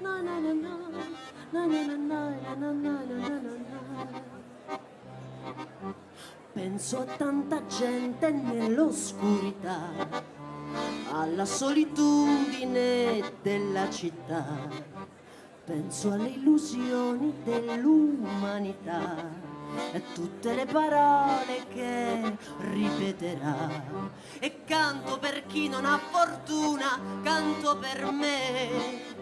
na na na na, na na na na na na na na. Penso a tanta gente nell'oscurità, alla solitudine della città, penso alle illusioni dell'umanità e tutte le parole che ripeterà. E canto per chi non ha fortuna, canto per me,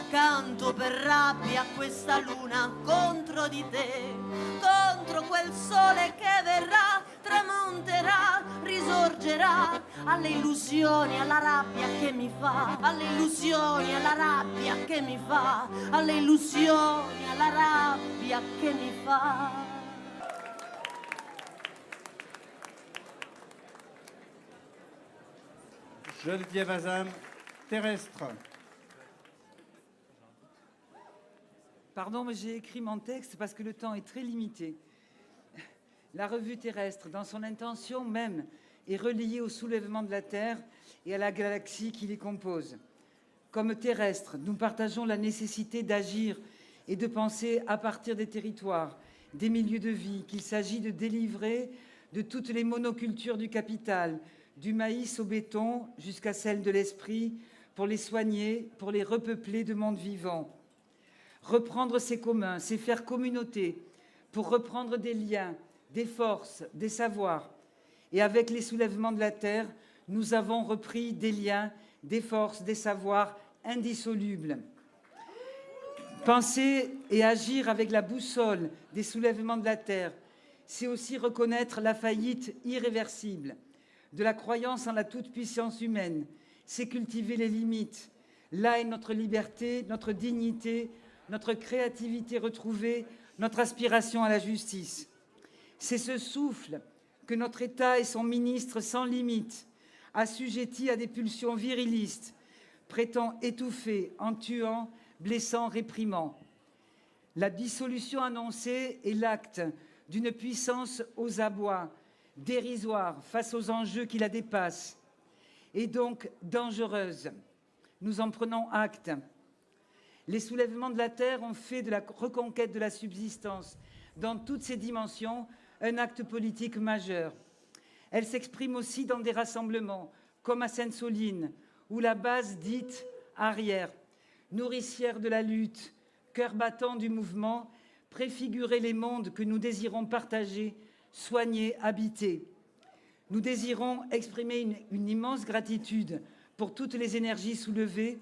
canto per rabbia a questa luna contro di te, contro quel sole che verrà, tramonterà, risorgerà, alle illusioni, alla rabbia che mi fa, alle illusioni, alla rabbia che mi fa, alle illusioni, alla rabbia che mi fa. Geneviève Azam, Terrestre. Pardon, mais j'ai écrit mon texte parce que le temps est très limité. La revue Terrestre, dans son intention même, est reliée au soulèvement de la Terre et à la galaxie qui les compose. Comme terrestres, nous partageons la nécessité d'agir et de penser à partir des territoires, des milieux de vie, qu'il s'agit de délivrer de toutes les monocultures du capital, du maïs au béton jusqu'à celle de l'esprit, pour les soigner, pour les repeupler de mondes vivants. Reprendre ces communs, c'est faire communauté, pour reprendre des liens, des forces, des savoirs. Et avec les soulèvements de la Terre, nous avons repris des liens, des forces, des savoirs indissolubles. Penser et agir avec la boussole des soulèvements de la Terre, c'est aussi reconnaître la faillite irréversible de la croyance en la toute-puissance humaine, c'est cultiver les limites. Là est notre liberté, notre dignité, notre créativité retrouvée, notre aspiration à la justice. C'est ce souffle que notre État et son ministre sans limite, assujettis à des pulsions virilistes, prétend étouffer en tuant, blessant, réprimant. La dissolution annoncée est l'acte d'une puissance aux abois, dérisoire face aux enjeux qui la dépassent, et donc dangereuse. Nous en prenons acte. Les soulèvements de la Terre ont fait de la reconquête de la subsistance, dans toutes ses dimensions, un acte politique majeur. Elle s'exprime aussi dans des rassemblements, comme à Sainte-Soline, où la base dite arrière, nourricière de la lutte, cœur battant du mouvement, préfigurait les mondes que nous désirons partager, soigner, habiter. Nous désirons exprimer une immense gratitude pour toutes les énergies soulevées.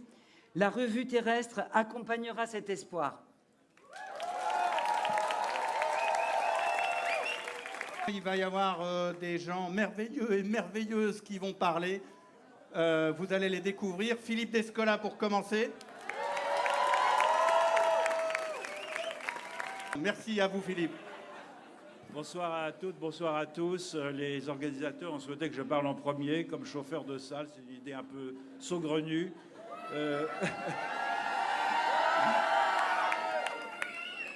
La revue Terrestre accompagnera cet espoir. Il va y avoir des gens merveilleux et merveilleuses qui vont parler. Vous allez les découvrir. Philippe Descola pour commencer. Merci à vous, Philippe. Bonsoir à toutes, bonsoir à tous. Les organisateurs ont souhaité que je parle en premier comme chauffeur de salle. C'est une idée un peu saugrenue.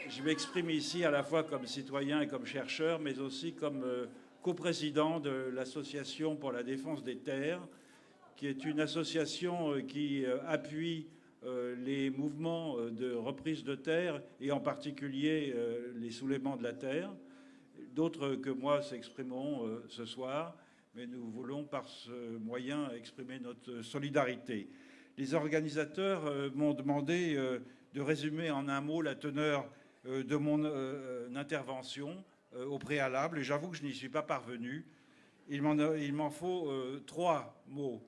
Je m'exprime ici à la fois comme citoyen et comme chercheur, mais aussi comme coprésident de l'Association pour la défense des terres, qui est une association qui appuie les mouvements de reprise de terre et en particulier les soulèvements de la terre. D'autres que moi s'exprimeront ce soir, mais nous voulons par ce moyen exprimer notre solidarité. Les organisateurs m'ont demandé de résumer en un mot la teneur de mon intervention au préalable, et j'avoue que je n'y suis pas parvenu. Il m'en faut 3 mots.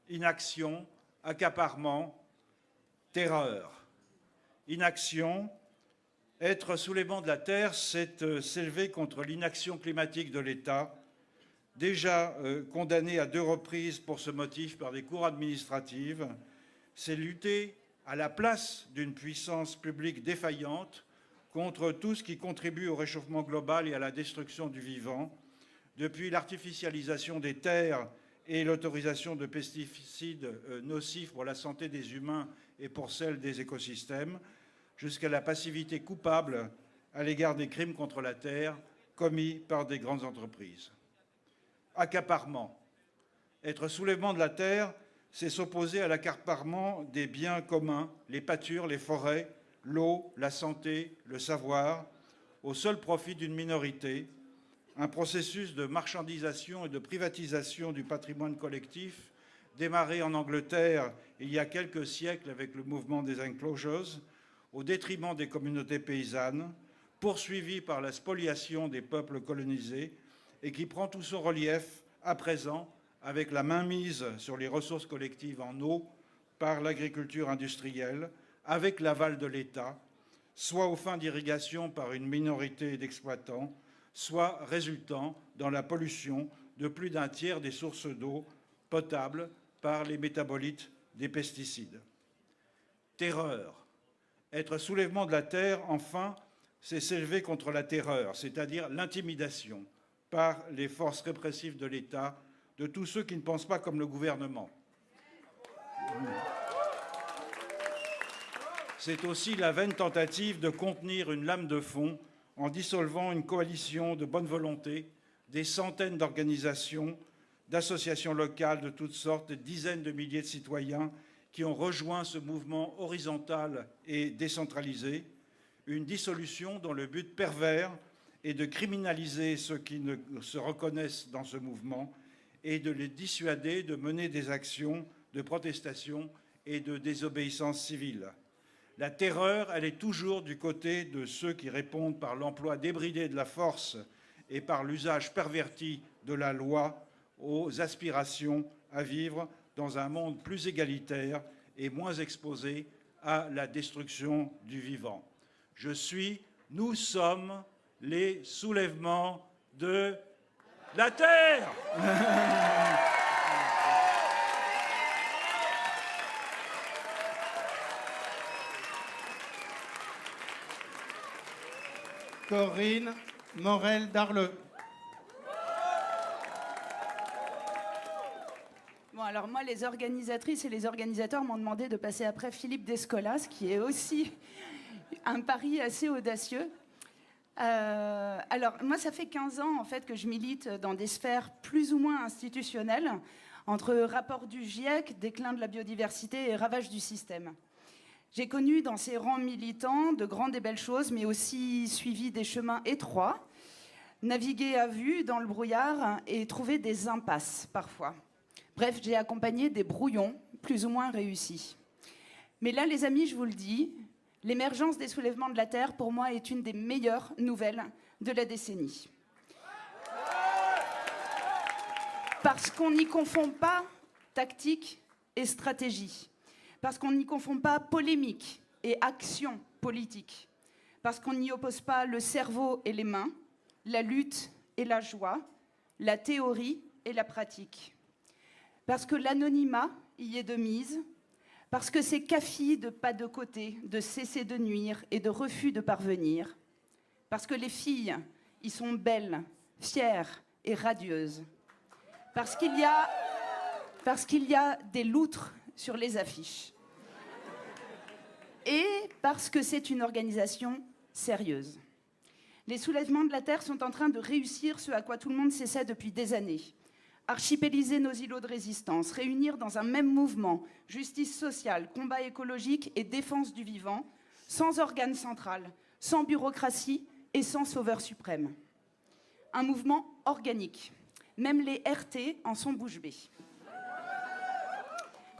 Inaction, accaparement, terreur. Inaction, être sous les bancs de la terre, c'est s'élever contre l'inaction climatique de l'État, déjà condamné à 2 reprises pour ce motif par des cours administratives. C'est lutter à la place d'une puissance publique défaillante contre tout ce qui contribue au réchauffement global et à la destruction du vivant, depuis l'artificialisation des terres et l'autorisation de pesticides nocifs pour la santé des humains et pour celle des écosystèmes, jusqu'à la passivité coupable à l'égard des crimes contre la terre commis par des grandes entreprises. Accaparement. Être soulèvement de la terre, c'est s'opposer à l'accaparement des biens communs, les pâtures, les forêts, l'eau, la santé, le savoir, au seul profit d'une minorité, un processus de marchandisation et de privatisation du patrimoine collectif démarré en Angleterre il y a quelques siècles avec le mouvement des Enclosures, au détriment des communautés paysannes, poursuivi par la spoliation des peuples colonisés et qui prend tout son relief à présent avec la mainmise sur les ressources collectives en eau par l'agriculture industrielle, avec l'aval de l'État, soit aux fins d'irrigation par une minorité d'exploitants, soit résultant dans la pollution de plus d'un tiers des sources d'eau potable par les métabolites des pesticides. Terreur. Être soulèvement de la terre, enfin, c'est s'élever contre la terreur, c'est-à-dire l'intimidation par les forces répressives de l'État de tous ceux qui ne pensent pas comme le gouvernement. C'est aussi la vaine tentative de contenir une lame de fond en dissolvant une coalition de bonne volonté, des centaines d'organisations, d'associations locales de toutes sortes, des dizaines de milliers de citoyens qui ont rejoint ce mouvement horizontal et décentralisé, une dissolution dont le but pervers est de criminaliser ceux qui ne se reconnaissent dans ce mouvement et de les dissuader de mener des actions de protestation et de désobéissance civile. La terreur, elle est toujours du côté de ceux qui répondent par l'emploi débridé de la force et par l'usage perverti de la loi aux aspirations à vivre dans un monde plus égalitaire et moins exposé à la destruction du vivant. Nous sommes les soulèvements de la terre. Corinne Morel-Darleux. Bon, alors moi, les organisatrices et les organisateurs m'ont demandé de passer après Philippe Descola, ce qui est aussi un pari assez audacieux. Alors, moi, ça fait 15 ans, en fait, que je milite dans des sphères plus ou moins institutionnelles, entre rapport du GIEC, déclin de la biodiversité et ravage du système. J'ai connu dans ces rangs militants de grandes et belles choses, mais aussi suivi des chemins étroits, navigué à vue dans le brouillard et trouvé des impasses, parfois. Bref, j'ai accompagné des brouillons plus ou moins réussis. Mais là, les amis, je vous le dis, l'émergence des soulèvements de la Terre, pour moi, est une des meilleures nouvelles de la décennie. Parce qu'on n'y confond pas tactique et stratégie. Parce qu'on n'y confond pas polémique et action politique. Parce qu'on n'y oppose pas le cerveau et les mains, la lutte et la joie, la théorie et la pratique. Parce que l'anonymat y est de mise, parce que c'est café de pas de côté, de cesser de nuire et de refus de parvenir. Parce que les filles y sont belles, fières et radieuses. Parce qu'il y a des loutres sur les affiches. Et parce que c'est une organisation sérieuse. Les soulèvements de la Terre sont en train de réussir ce à quoi tout le monde s'essaie depuis des années. Archipéliser nos îlots de résistance, réunir dans un même mouvement justice sociale, combat écologique et défense du vivant, sans organe central, sans bureaucratie et sans sauveur suprême. Un mouvement organique. Même les RT en sont bouche bée.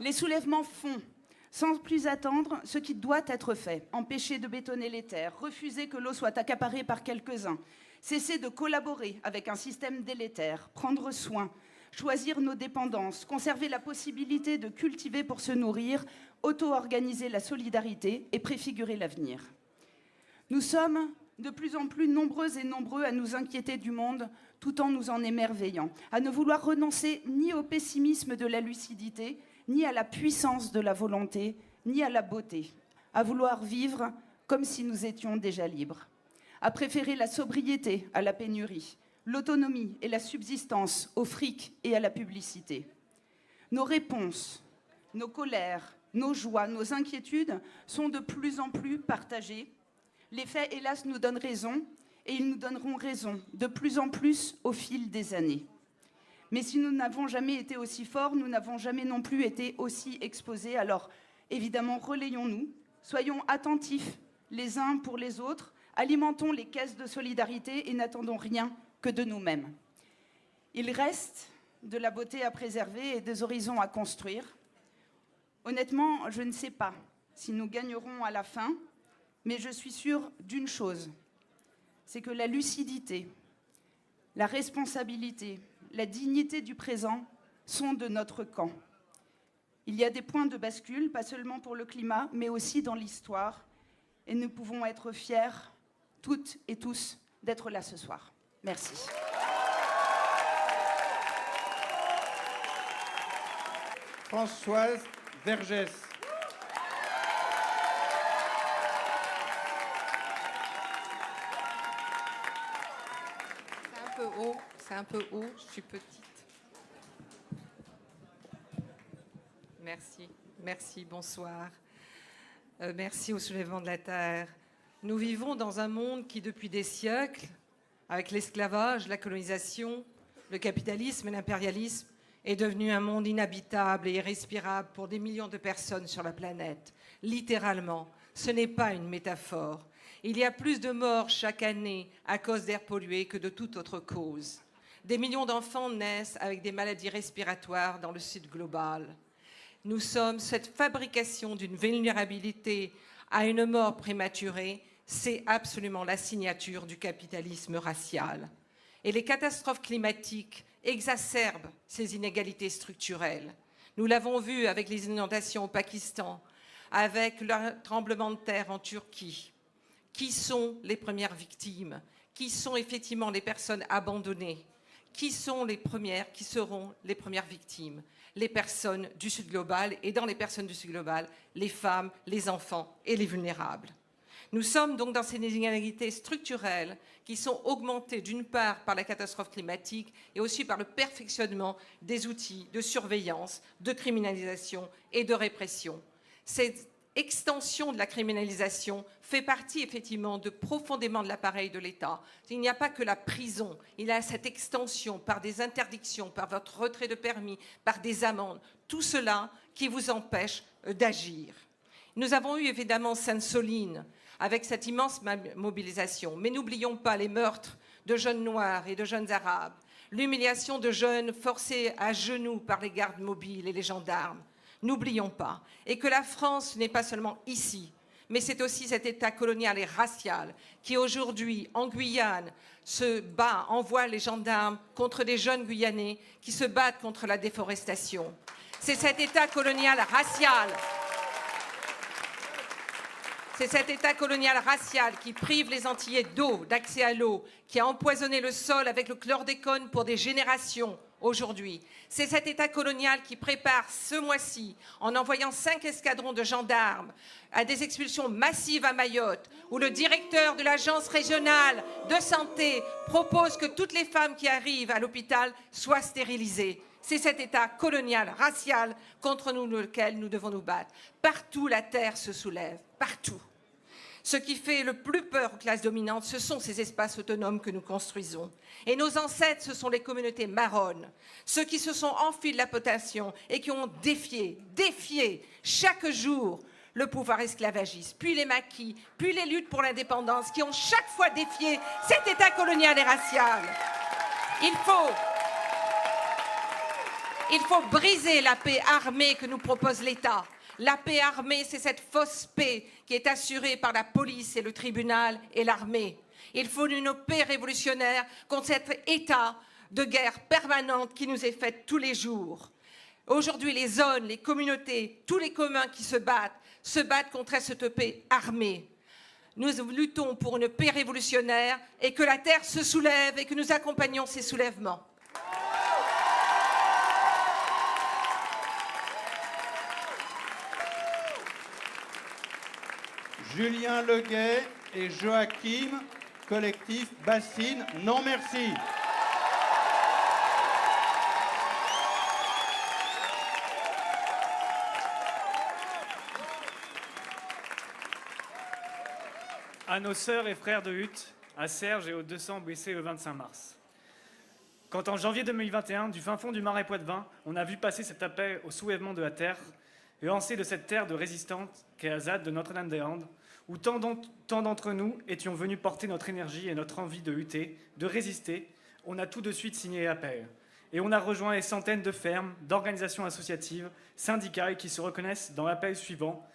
Les soulèvements font, sans plus attendre, ce qui doit être fait. Empêcher de bétonner les terres, refuser que l'eau soit accaparée par quelques-uns, cesser de collaborer avec un système délétère, prendre soin, choisir nos dépendances, conserver la possibilité de cultiver pour se nourrir, auto-organiser la solidarité et préfigurer l'avenir. Nous sommes de plus en plus nombreuses et nombreux à nous inquiéter du monde tout en nous en émerveillant, à ne vouloir renoncer ni au pessimisme de la lucidité, ni à la puissance de la volonté, ni à la beauté, à vouloir vivre comme si nous étions déjà libres, à préférer la sobriété à la pénurie, l'autonomie et la subsistance au fric et à la publicité. Nos réponses, nos colères, nos joies, nos inquiétudes sont de plus en plus partagées. Les faits, hélas, nous donnent raison, et ils nous donneront raison de plus en plus au fil des années. Mais si nous n'avons jamais été aussi forts, nous n'avons jamais non plus été aussi exposés. Alors, évidemment, relayons-nous, soyons attentifs les uns pour les autres, alimentons les caisses de solidarité et n'attendons rien que de nous-mêmes. Il reste de la beauté à préserver et des horizons à construire. Honnêtement, je ne sais pas si nous gagnerons à la fin, mais je suis sûre d'une chose, c'est que la lucidité, la responsabilité, la dignité du présent sont de notre camp. Il y a des points de bascule, pas seulement pour le climat, mais aussi dans l'histoire, et nous pouvons être fiers, toutes et tous, d'être là ce soir. Merci. Françoise Vergès. C'est un peu haut, je suis petite. Merci, bonsoir. Merci au Soulèvement de la Terre. Nous vivons dans un monde qui, depuis des siècles, avec l'esclavage, la colonisation, le capitalisme et l'impérialisme, est devenu un monde inhabitable et irrespirable pour des millions de personnes sur la planète. Littéralement, ce n'est pas une métaphore. Il y a plus de morts chaque année à cause d'air pollué que de toute autre cause. Des millions d'enfants naissent avec des maladies respiratoires dans le sud global. Nous sommes cette fabrication d'une vulnérabilité à une mort prématurée, c'est absolument la signature du capitalisme racial. Et les catastrophes climatiques exacerbent ces inégalités structurelles. Nous l'avons vu avec les inondations au Pakistan, avec le tremblement de terre en Turquie. Qui sont les premières victimes? Qui sont effectivement les personnes abandonnées? Qui sont les premières, qui seront les premières victimes? Les personnes du Sud global, et dans les personnes du Sud global, les femmes, les enfants et les vulnérables. Nous sommes donc dans ces inégalités structurelles qui sont augmentées d'une part par la catastrophe climatique et aussi par le perfectionnement des outils de surveillance, de criminalisation et de répression. Cette extension de la criminalisation fait partie effectivement profondément de l'appareil de l'État. Il n'y a pas que la prison, il y a cette extension par des interdictions, par votre retrait de permis, par des amendes, tout cela qui vous empêche d'agir. Nous avons eu évidemment Sainte-Soline avec cette immense mobilisation, mais n'oublions pas les meurtres de jeunes Noirs et de jeunes Arabes, l'humiliation de jeunes forcés à genoux par les gardes mobiles et les gendarmes. N'oublions pas, et que la France n'est pas seulement ici, mais c'est aussi cet État colonial et racial qui aujourd'hui, en Guyane, se bat, envoie les gendarmes contre des jeunes Guyanais qui se battent contre la déforestation. C'est cet État colonial racial. C'est cet État colonial racial qui prive les Antillais d'eau, d'accès à l'eau, qui a empoisonné le sol avec le chlordécone pour des générations aujourd'hui. C'est cet État colonial qui prépare ce mois-ci, en envoyant 5 escadrons de gendarmes, à des expulsions massives à Mayotte, où le directeur de l'agence régionale de santé propose que toutes les femmes qui arrivent à l'hôpital soient stérilisées. C'est cet État colonial, racial, contre lequel nous devons nous battre. Partout, la terre se soulève, partout. Ce qui fait le plus peur aux classes dominantes, ce sont ces espaces autonomes que nous construisons. Et nos ancêtres, ce sont les communautés marronnes, ceux qui se sont enfuis de la potation et qui ont défié chaque jour le pouvoir esclavagiste, puis les maquis, puis les luttes pour l'indépendance, qui ont chaque fois défié cet État colonial et racial. Il faut briser la paix armée que nous propose l'État. La paix armée, c'est cette fausse paix qui est assurée par la police et le tribunal et l'armée. Il faut une paix révolutionnaire contre cet état de guerre permanente qui nous est faite tous les jours. Aujourd'hui, les zones, les communautés, tous les communs qui se battent contre cette paix armée. Nous luttons pour une paix révolutionnaire et que la terre se soulève et que nous accompagnons ces soulèvements. Julien Leguet et Joachim, collectif Bassine, non merci. À nos sœurs et frères de Hutte, à Serge et aux 200 blessés le 25 mars. Quand en janvier 2021, du fin fond du Marais Poitevin, on a vu passer cet appel au soulèvement de la terre, et lancé de cette terre de résistante qu'est la ZAD de Notre-Dame-des-Landes, où tant d'entre nous étions venus porter notre énergie et notre envie de lutter, de résister, on a tout de suite signé l'appel. Et on a rejoint les centaines de fermes, d'organisations associatives, syndicales qui se reconnaissent dans l'appel suivant: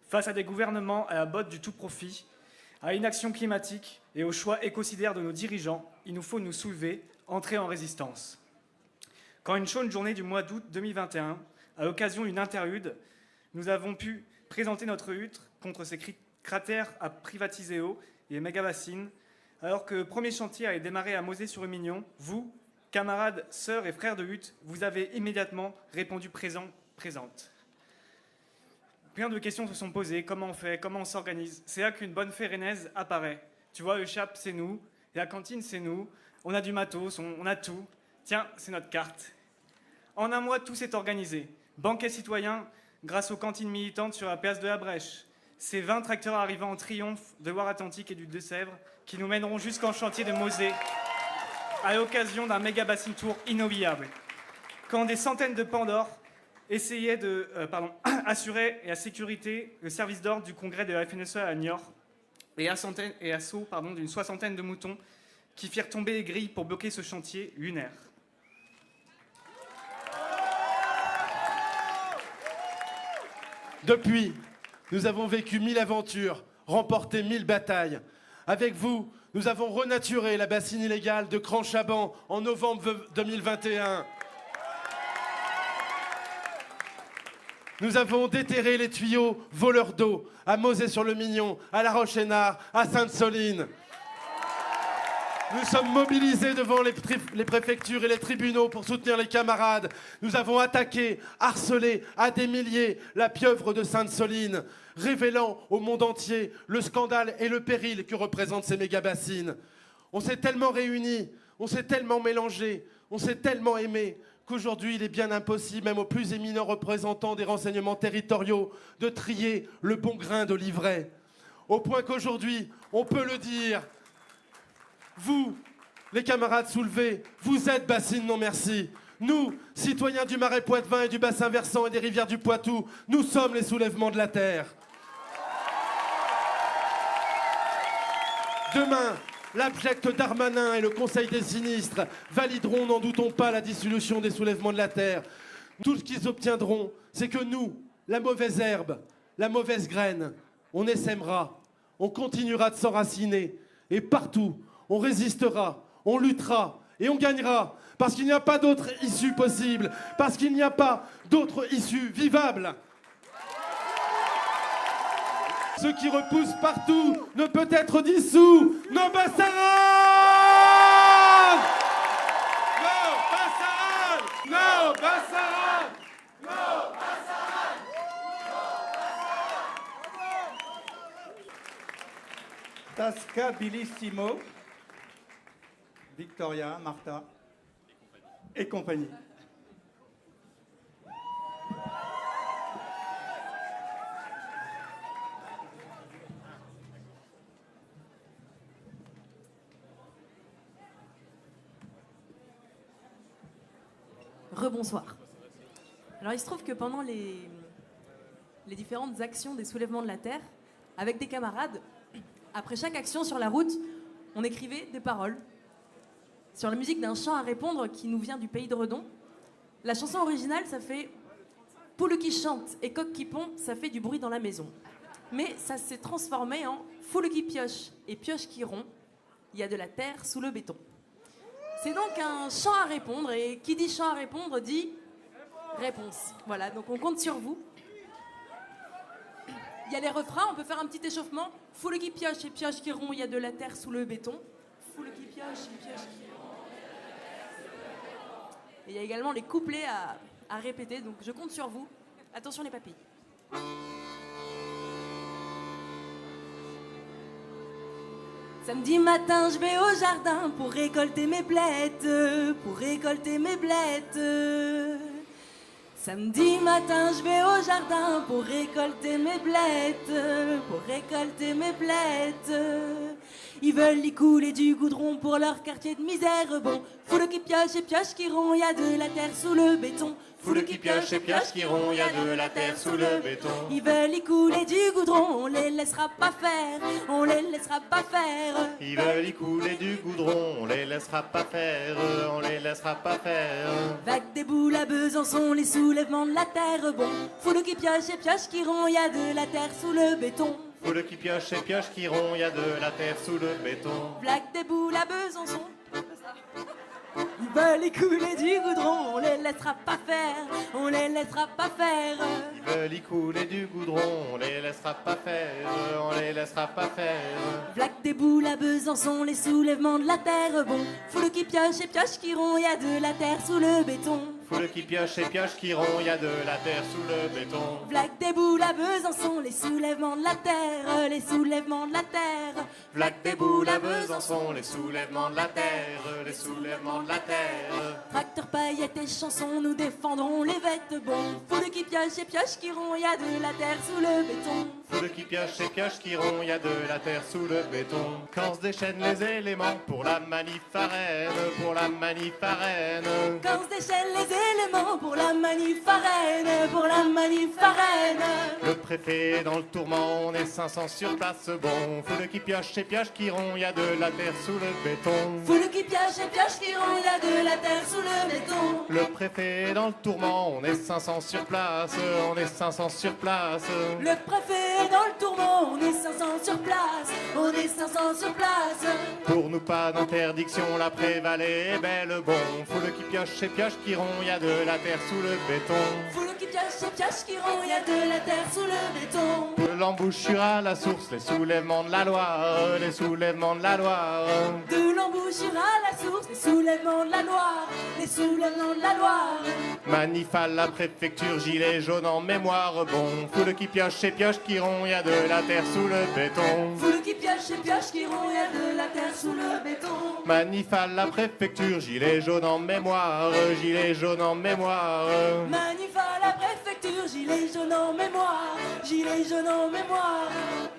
face à des gouvernements à la botte du tout profit, à l'inaction climatique et au choix écocidaire de nos dirigeants, il nous faut nous soulever, entrer en résistance. Quand une chaude journée du mois d'août 2021, à l'occasion d'une interlude, nous avons pu présenter notre lutte contre ces cratères à privatiser eau et les méga-bassines, alors que le premier chantier allait démarrer à Mauzé-sur-le-Mignon, vous, camarades, sœurs et frères de lutte, vous avez immédiatement répondu présent, présente. Plein de questions se sont posées. Comment on fait? Comment on s'organise? C'est là qu'une bonne fée rennaise apparaît. Tu vois, le chap, c'est nous. Et la cantine, c'est nous. On a du matos, on a tout. Tiens, c'est notre carte. En un mois, tout s'est organisé. Banquet citoyen grâce aux cantines militantes sur la place de la Brèche. Ces 20 tracteurs arrivant en triomphe de Loire-Atlantique et du Deux-Sèvres qui nous mèneront jusqu'en chantier de Mauzé à l'occasion d'un méga bassin tour inoubliable. Quand des centaines de Pandores essayaient de assurer la sécurité, le service d'ordre du congrès de la FNSE à Niort et assaut d'une soixantaine de moutons qui firent tomber les grilles pour bloquer ce chantier lunaire. Depuis, nous avons vécu 1000 aventures, remporté 1000 batailles. Avec vous, nous avons renaturé la bassine illégale de Cran-Chaban en novembre 2021. Nous avons déterré les tuyaux voleurs d'eau à Mauzé-sur-le-Mignon, à La Roche-Hénard, à Sainte-Soline. Nous sommes mobilisés devant les préfectures et les tribunaux pour soutenir les camarades. Nous avons attaqué, harcelé à des milliers la pieuvre de Sainte-Soline, révélant au monde entier le scandale et le péril que représentent ces méga-bassines. On s'est tellement réunis, on s'est tellement mélangés, on s'est tellement aimés qu'aujourd'hui il est bien impossible, même aux plus éminents représentants des renseignements territoriaux, de trier le bon grain de l'ivraie. Au point qu'aujourd'hui, on peut le dire, vous, les camarades soulevés, vous êtes bassines non merci. Nous, citoyens du Marais Poitevin et du bassin versant et des rivières du Poitou, nous sommes les soulèvements de la terre. Demain, l'abject Darmanin et le Conseil des sinistres valideront, n'en doutons pas, la dissolution des soulèvements de la terre. Tout ce qu'ils obtiendront, c'est que nous, la mauvaise herbe, la mauvaise graine, on essaimera, on continuera de s'enraciner et partout, on résistera, on luttera et on gagnera. Parce qu'il n'y a pas d'autre issue possible. Parce qu'il n'y a pas d'autre issue vivable. Ce qui repousse partout ne peut être dissous. Nos Bassarades! Nos Bassarades! Nos Bassarades! Nos Bassarades! Tasca Bellissimo, Victoria, Martha et compagnie. Rebonsoir. Alors il se trouve que pendant les différentes actions des soulèvements de la terre, avec des camarades, après chaque action sur la route, on écrivait des paroles sur la musique d'un chant à répondre qui nous vient du pays de Redon. La chanson originale, ça fait « Poule qui chante et coq qui pond, ça fait du bruit dans la maison ». Mais ça s'est transformé en « Foule qui pioche et pioche qui rompt, il y a de la terre sous le béton ». C'est donc un chant à répondre, et qui dit chant à répondre dit réponse. Voilà, donc on compte sur vous. Il y a les refrains, on peut faire un petit échauffement. « Foule qui pioche et pioche qui rompt, il y a de la terre sous le béton ». Foule qui pioche et pioche qui rompt. Et il y a également les couplets à répéter, donc je compte sur vous. Attention les papilles. Samedi matin, je vais au jardin pour récolter mes blettes, pour récolter mes blettes. Samedi matin, je vais au jardin pour récolter mes blettes, pour récolter mes blettes. Ils veulent y couler du goudron pour leur quartier de misère. Bon, foule qui pioche et pioche qui rompt, y a de la terre sous le béton. Foule qui pioche et pioche qui rompt, y a de la terre sous le béton. Ils veulent y couler du goudron, on les laissera pas faire, on les laissera pas faire. Ils veulent y couler du goudron, on les laissera pas faire, on les laissera pas faire. Vague des boules à Besançon, les soulèvements de la terre. Bon, foule qui pioche et pioche qui rompt, y a de la terre sous le béton. Foule qui pioche et pioche qui rompt, y a de la terre sous le béton. Vague des boules à Besançon. Ils veulent y couler du goudron, on les laissera pas faire, on les laissera pas faire. Ils veulent y couler du goudron, on les laissera pas faire, on les laissera pas faire. Vague des boules à Besançon, les soulèvements de la terre. Bon, foule qui pioche et pioche qui rompt, y a de la terre sous le béton. Foule qui pioche et pioche qui rompt, y a de la terre sous le béton. Vague des boules à Besançon, les soulèvements de la terre, les soulèvements de la terre. Vague des boules à Besançon, les soulèvements de la terre, les soulèvements de la terre. Tracteurs, paillettes et chansons, nous défendrons les vêtements. Bon, foule qui pioche et pioche qui rompt, y a de la terre sous le béton. Foule qui pioche et pioche qui rompt, y a de la terre sous le béton. Quand se déchaînent les éléments pour la manif à Rennes, pour la manif à Rennes. Quand se déchaînent les éléments pour la manif à Rennes, pour la manif à Rennes. Le préfet est dans le tourment, on est 500 sur place. Bon, foule qui pioche et pioche qui rompt, y a de la terre sous le béton. Foule qui pioche et pioche qui rompt, y a de la terre sous le béton. Le préfet est dans le tourment, on est 500 sur place, on est 500 sur place. Le préfet est dans le tourment, on est 500 sur place, on est 500 sur place. Pour nous pas d'interdiction, la Prévalée est belle. Bon, foule qui pioche et pioche qui rompt, y a de la terre sous le béton. Foule qui pioche et pioche qui rompt, y a de la terre sous le béton. De l'embouchure à la source, les soulèvements de la Loire, les soulèvements de la Loire. De l'embouchure à la source, les soulèvements de la Loire, les soulèvements de la Loire. Manif à la préfecture, gilet jaune en mémoire. Bon, foule qui pioche et pioche qui rompt, y a de la terre sous le béton. Foule qui pioche et pioche qui rompt, y a de la terre sous le béton. Manif à la préfecture, gilet jaune en mémoire, gilet jaune en mémoire. Manif à la préfecture, gilet jaune en mémoire, gilet jaune en mémoire.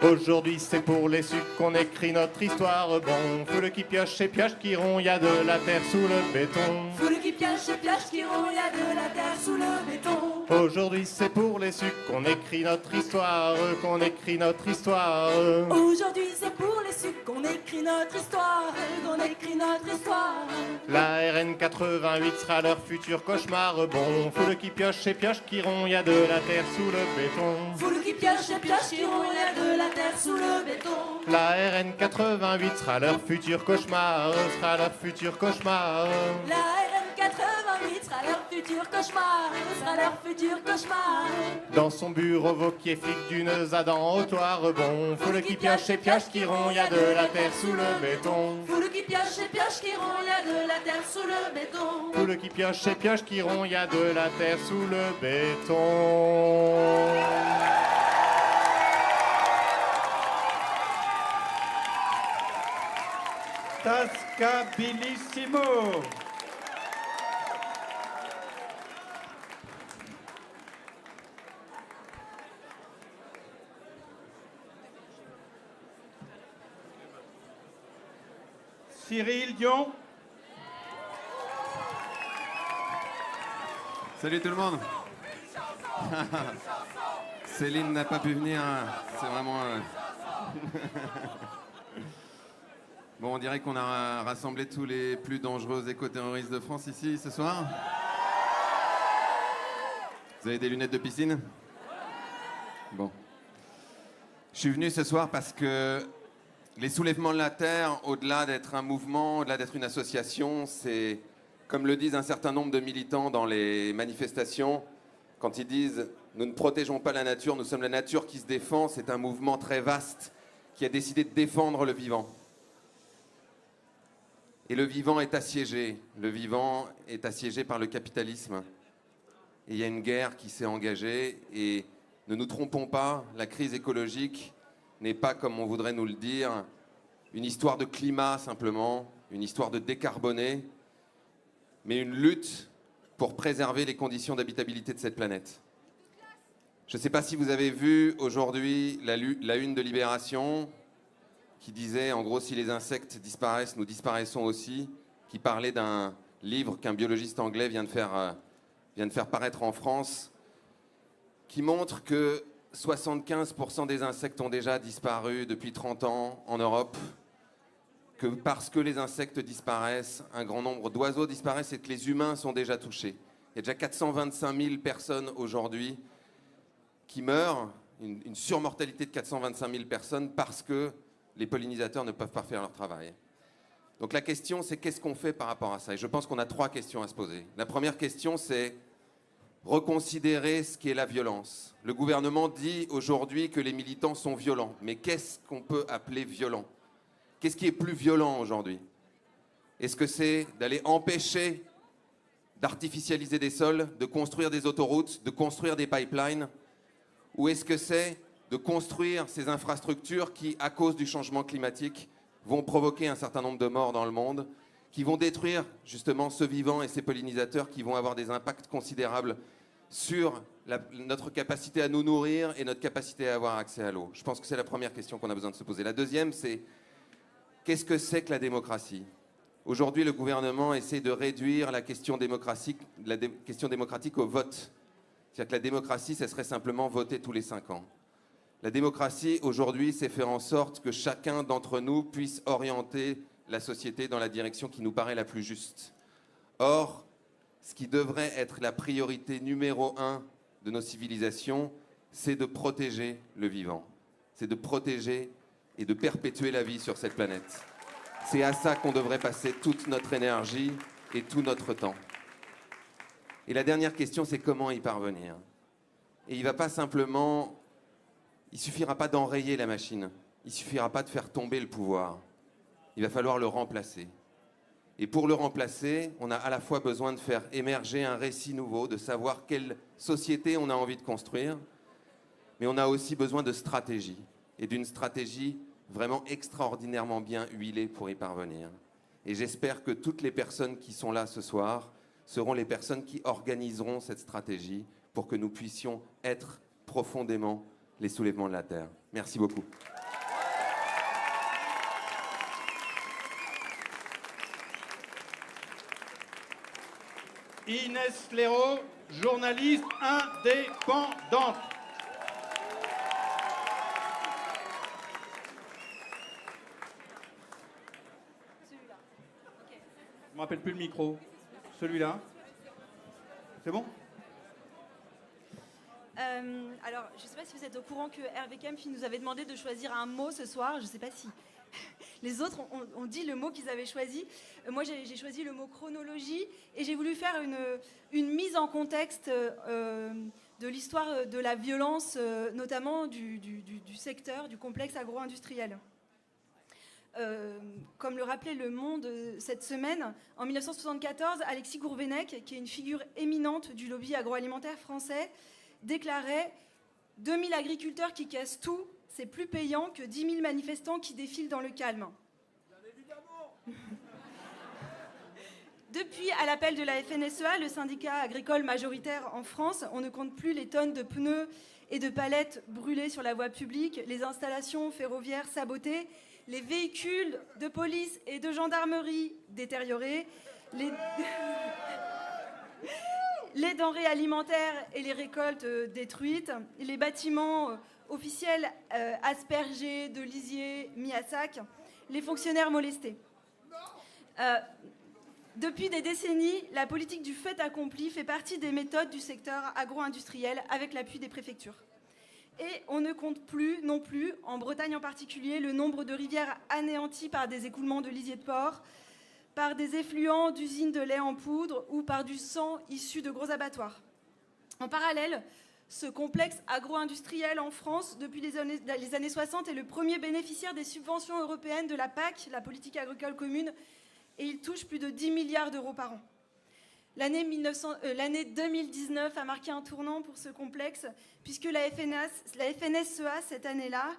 Aujourd'hui c'est pour les sucres qu'on écrit notre histoire. Bon, foule qui pioche et pioche qui rompt, y a de la terre sous le béton. Foule qui pioche et pioche qui rompt, y a de la terre sous le béton. Aujourd'hui c'est pour les sucres qu'on écrit notre histoire, qu'on écrit notre histoire. Aujourd'hui c'est pour les sucres qu'on écrit notre histoire, qu'on écrit notre histoire. La RN 88 sera leur futur cauchemar. Bon, foule qui pioche et pioche qui rompt, y a de la terre sous le béton. Foule qui pioche et pioche qui rompt, y a de la terre sous le béton. La RN 88 sera leur futur cauchemar, sera leur futur cauchemar. La RN 88 sera leur futur cauchemar, sera leur futur cauchemar. Dans son bureau, Vauquier flic d'une Zadan au toit. Bon, foule qui pioche et pioche qui rompt, y a de la terre sous le béton. Foule qui pioche et pioche qui rompt, y a de la terre sous le béton. Foule qui pioche et pioche qui rompt, y a de la terre sous le béton. Tascabilissimo. Cyril Dion. Salut tout le monde. Céline n'a pas pu venir, hein. C'est vraiment... Bon, on dirait qu'on a rassemblé tous les plus dangereux éco-terroristes de France ici ce soir. Vous avez des lunettes de piscine? Bon. Je suis venu ce soir parce que les soulèvements de la Terre, au-delà d'être un mouvement, au-delà d'être une association, c'est, comme le disent un certain nombre de militants dans les manifestations, quand ils disent « Nous ne protégeons pas la nature, nous sommes la nature qui se défend », c'est un mouvement très vaste qui a décidé de défendre le vivant. Et le vivant est assiégé. Le vivant est assiégé par le capitalisme. Et il y a une guerre qui s'est engagée. Et ne nous trompons pas, la crise écologique n'est pas, comme on voudrait nous le dire, une histoire de climat simplement, une histoire de décarboner, mais une lutte pour préserver les conditions d'habitabilité de cette planète. Je ne sais pas si vous avez vu aujourd'hui la une de Libération qui disait, en gros, si les insectes disparaissent, nous disparaissons aussi, qui parlait d'un livre qu'un biologiste anglais vient de faire paraître en France, qui montre que 75% des insectes ont déjà disparu depuis 30 ans en Europe, que parce que les insectes disparaissent, un grand nombre d'oiseaux disparaissent et que les humains sont déjà touchés. Il y a déjà 425 000 personnes aujourd'hui qui meurent, une surmortalité de 425 000 personnes parce que les pollinisateurs ne peuvent pas faire leur travail. Donc la question, c'est qu'est-ce qu'on fait par rapport à ça? Et je pense qu'on a 3 questions à se poser. La première question, c'est reconsidérer ce qu'est la violence. Le gouvernement dit aujourd'hui que les militants sont violents. Mais qu'est-ce qu'on peut appeler violent? Qu'est-ce qui est plus violent aujourd'hui? Est-ce que c'est d'aller empêcher d'artificialiser des sols, de construire des autoroutes, de construire des pipelines? Ou est-ce que c'est de construire ces infrastructures qui, à cause du changement climatique, vont provoquer un certain nombre de morts dans le monde, qui vont détruire justement ce vivant et ces pollinisateurs, qui vont avoir des impacts considérables sur notre capacité à nous nourrir et notre capacité à avoir accès à l'eau? Je pense que c'est la première question qu'on a besoin de se poser. La deuxième, c'est qu'est-ce que c'est que la démocratie? Aujourd'hui, le gouvernement essaie de réduire la question démocratique au vote. C'est-à-dire que la démocratie, ce serait simplement voter tous les 5 ans. La démocratie, aujourd'hui, c'est faire en sorte que chacun d'entre nous puisse orienter la société dans la direction qui nous paraît la plus juste. Or, ce qui devrait être la priorité numéro 1 de nos civilisations, c'est de protéger le vivant. C'est de protéger et de perpétuer la vie sur cette planète. C'est à ça qu'on devrait passer toute notre énergie et tout notre temps. Et la dernière question, c'est comment y parvenir. Et il suffira pas d'enrayer la machine. Il suffira pas de faire tomber le pouvoir. Il va falloir le remplacer. Et pour le remplacer, on a à la fois besoin de faire émerger un récit nouveau, de savoir quelle société on a envie de construire, mais on a aussi besoin de stratégie, et d'une stratégie vraiment extraordinairement bien huilée pour y parvenir. Et j'espère que toutes les personnes qui sont là ce soir seront les personnes qui organiseront cette stratégie pour que nous puissions être profondément les soulèvements de la Terre. Merci beaucoup. Inès Léraud, journaliste indépendante. Je ne me rappelle plus le micro. Celui-là. C'est bon? Alors, je ne sais pas si vous êtes au courant que Hervé Kempf nous avait demandé de choisir un mot ce soir. Je ne sais pas si les autres ont dit le mot qu'ils avaient choisi. Moi, j'ai choisi le mot chronologie et j'ai voulu faire une mise en contexte de l'histoire de la violence, notamment du secteur, du complexe agro-industriel. Comme le rappelait Le Monde cette semaine, en 1974, Alexis Gourvenec, qui est une figure éminente du lobby agroalimentaire français, déclarait « 2000 agriculteurs qui cassent tout, c'est plus payant que 10 000 manifestants qui défilent dans le calme. » Bien évidemment. Depuis, à l'appel de la FNSEA, le syndicat agricole majoritaire en France, on ne compte plus les tonnes de pneus et de palettes brûlées sur la voie publique, les installations ferroviaires sabotées, les véhicules de police et de gendarmerie détériorés, les denrées alimentaires et les récoltes détruites, les bâtiments officiels aspergés de lisier mis à sac, les fonctionnaires molestés. Depuis des décennies, la politique du fait accompli fait partie des méthodes du secteur agro-industriel avec l'appui des préfectures. Et on ne compte plus non plus, en Bretagne en particulier, le nombre de rivières anéanties par des écoulements de lisiers de porc, par des effluents d'usines de lait en poudre ou par du sang issu de gros abattoirs. En parallèle, ce complexe agro-industriel en France, depuis les années 60, est le premier bénéficiaire des subventions européennes de la PAC, la politique agricole commune, et il touche plus de 10 milliards d'euros par an. L'année 2019 a marqué un tournant pour ce complexe, puisque la FNSEA, cette année-là,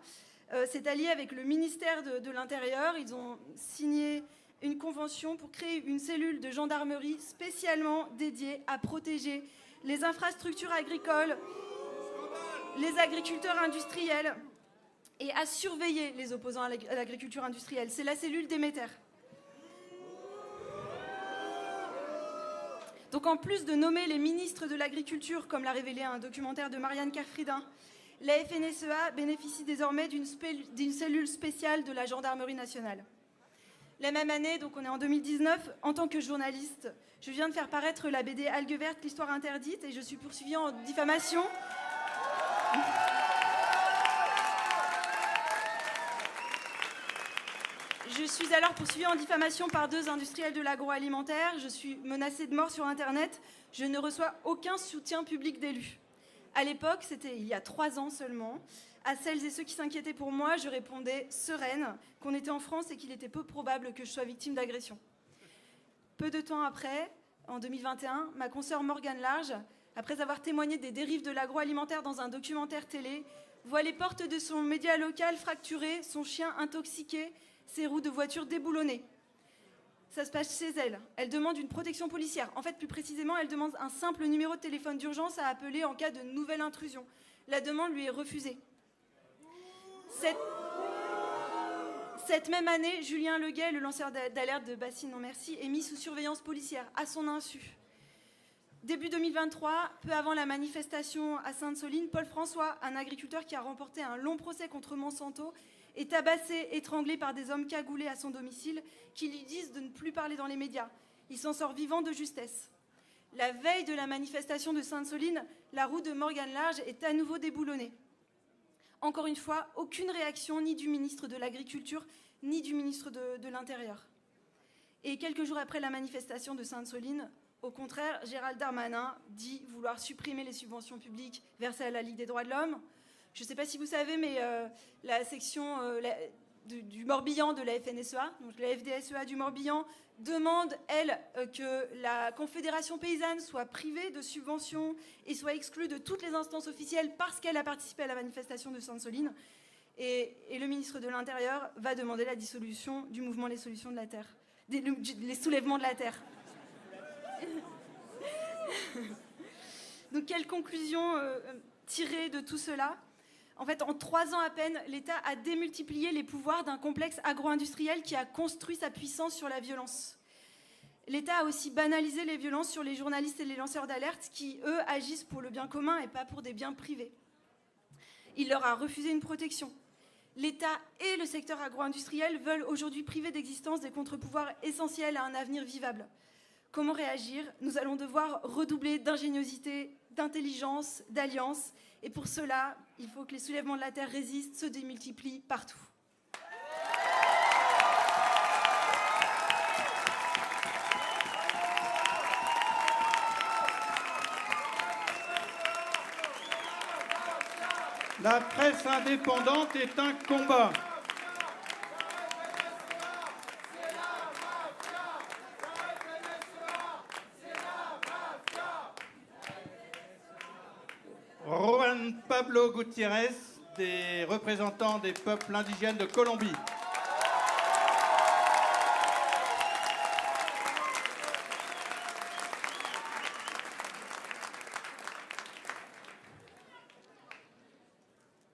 s'est alliée avec le ministère de l'Intérieur. Ils ont signé une convention pour créer une cellule de gendarmerie spécialement dédiée à protéger les infrastructures agricoles, les agriculteurs industriels et à surveiller les opposants à l'agriculture industrielle. C'est la cellule Déméter. Donc en plus de nommer les ministres de l'Agriculture, comme l'a révélé un documentaire de Marianne Carfridin, la FNSEA bénéficie désormais d'une cellule spéciale de la Gendarmerie nationale. La même année, donc on est en 2019, en tant que journaliste, je viens de faire paraître la BD Algues vertes, l'histoire interdite, et je suis poursuivie en diffamation. Je suis alors poursuivie en diffamation par 2 industriels de l'agroalimentaire. Je suis menacée de mort sur Internet. Je ne reçois aucun soutien public d'élus. À l'époque, c'était il y a 3 ans seulement, à celles et ceux qui s'inquiétaient pour moi, je répondais sereine qu'on était en France et qu'il était peu probable que je sois victime d'agression. Peu de temps après, en 2021, ma consoeur Morgane Large, après avoir témoigné des dérives de l'agroalimentaire dans un documentaire télé, voit les portes de son média local fracturées, son chien intoxiqué, ses roues de voiture déboulonnées. Ça se passe chez elle. Elle demande une protection policière. En fait, plus précisément, elle demande un simple numéro de téléphone d'urgence à appeler en cas de nouvelle intrusion. La demande lui est refusée. Cette même année, Julien Leguet, le lanceur d'alerte de Bassine Non Merci, est mis sous surveillance policière, à son insu. Début 2023, peu avant la manifestation à Sainte-Soline, Paul François, un agriculteur qui a remporté un long procès contre Monsanto, est tabassé, étranglé par des hommes cagoulés à son domicile qui lui disent de ne plus parler dans les médias. Il s'en sort vivant de justesse. La veille de la manifestation de Sainte-Soline, la roue de Morgane Large est à nouveau déboulonnée. Encore une fois, aucune réaction ni du ministre de l'Agriculture, ni du ministre de l'Intérieur. Et quelques jours après la manifestation de Sainte-Soline, au contraire, Gérald Darmanin dit vouloir supprimer les subventions publiques versées à la Ligue des droits de l'homme. Je ne sais pas si vous savez, mais la section du Morbihan de la FNSEA, donc la FDSEA du Morbihan, demande, elle, que la Confédération paysanne soit privée de subventions et soit exclue de toutes les instances officielles parce qu'elle a participé à la manifestation de Sainte-Soline. Et le ministre de l'Intérieur va demander la dissolution du mouvement Les Solutions de la Terre, les soulèvements de la Terre. Donc, quelle conclusion tirer de tout cela ? En fait, en 3 ans à peine, l'État a démultiplié les pouvoirs d'un complexe agro-industriel qui a construit sa puissance sur la violence. L'État a aussi banalisé les violences sur les journalistes et les lanceurs d'alerte qui, eux, agissent pour le bien commun et pas pour des biens privés. Il leur a refusé une protection. L'État et le secteur agro-industriel veulent aujourd'hui priver d'existence des contre-pouvoirs essentiels à un avenir vivable. Comment réagir ? Nous allons devoir redoubler d'ingéniosité, d'intelligence, d'alliance. Et pour cela, il faut que les soulèvements de la Terre résistent, se démultiplient partout. La presse indépendante est un combat. Juan Pablo Gutiérrez, des représentants des peuples indigènes de Colombie.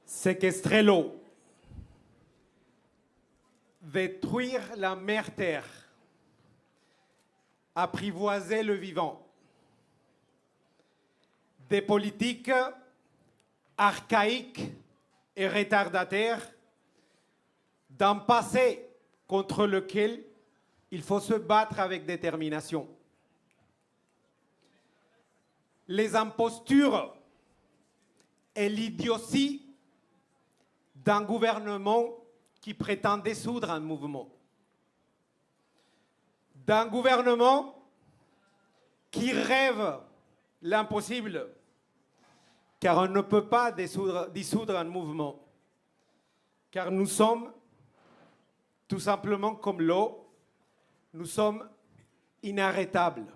Séquestrer l'eau, détruire la mère terre, apprivoiser le vivant. Des politiques archaïques et retardataires d'un passé contre lequel il faut se battre avec détermination. Les impostures et l'idiotie d'un gouvernement qui prétend dissoudre un mouvement. D'un gouvernement qui rêve l'impossible, car on ne peut pas dissoudre un mouvement, car nous sommes tout simplement comme l'eau, nous sommes inarrêtables.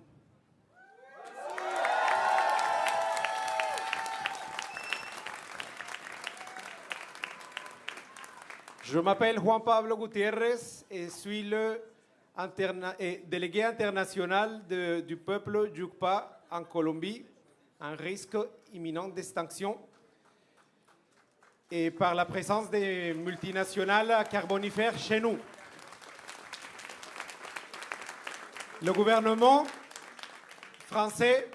Je m'appelle Juan Pablo Gutiérrez et suis le délégué international du peuple Yucpa en Colombie, un risque imminent d'extinction. et par la présence des multinationales carbonifères chez nous. Le gouvernement français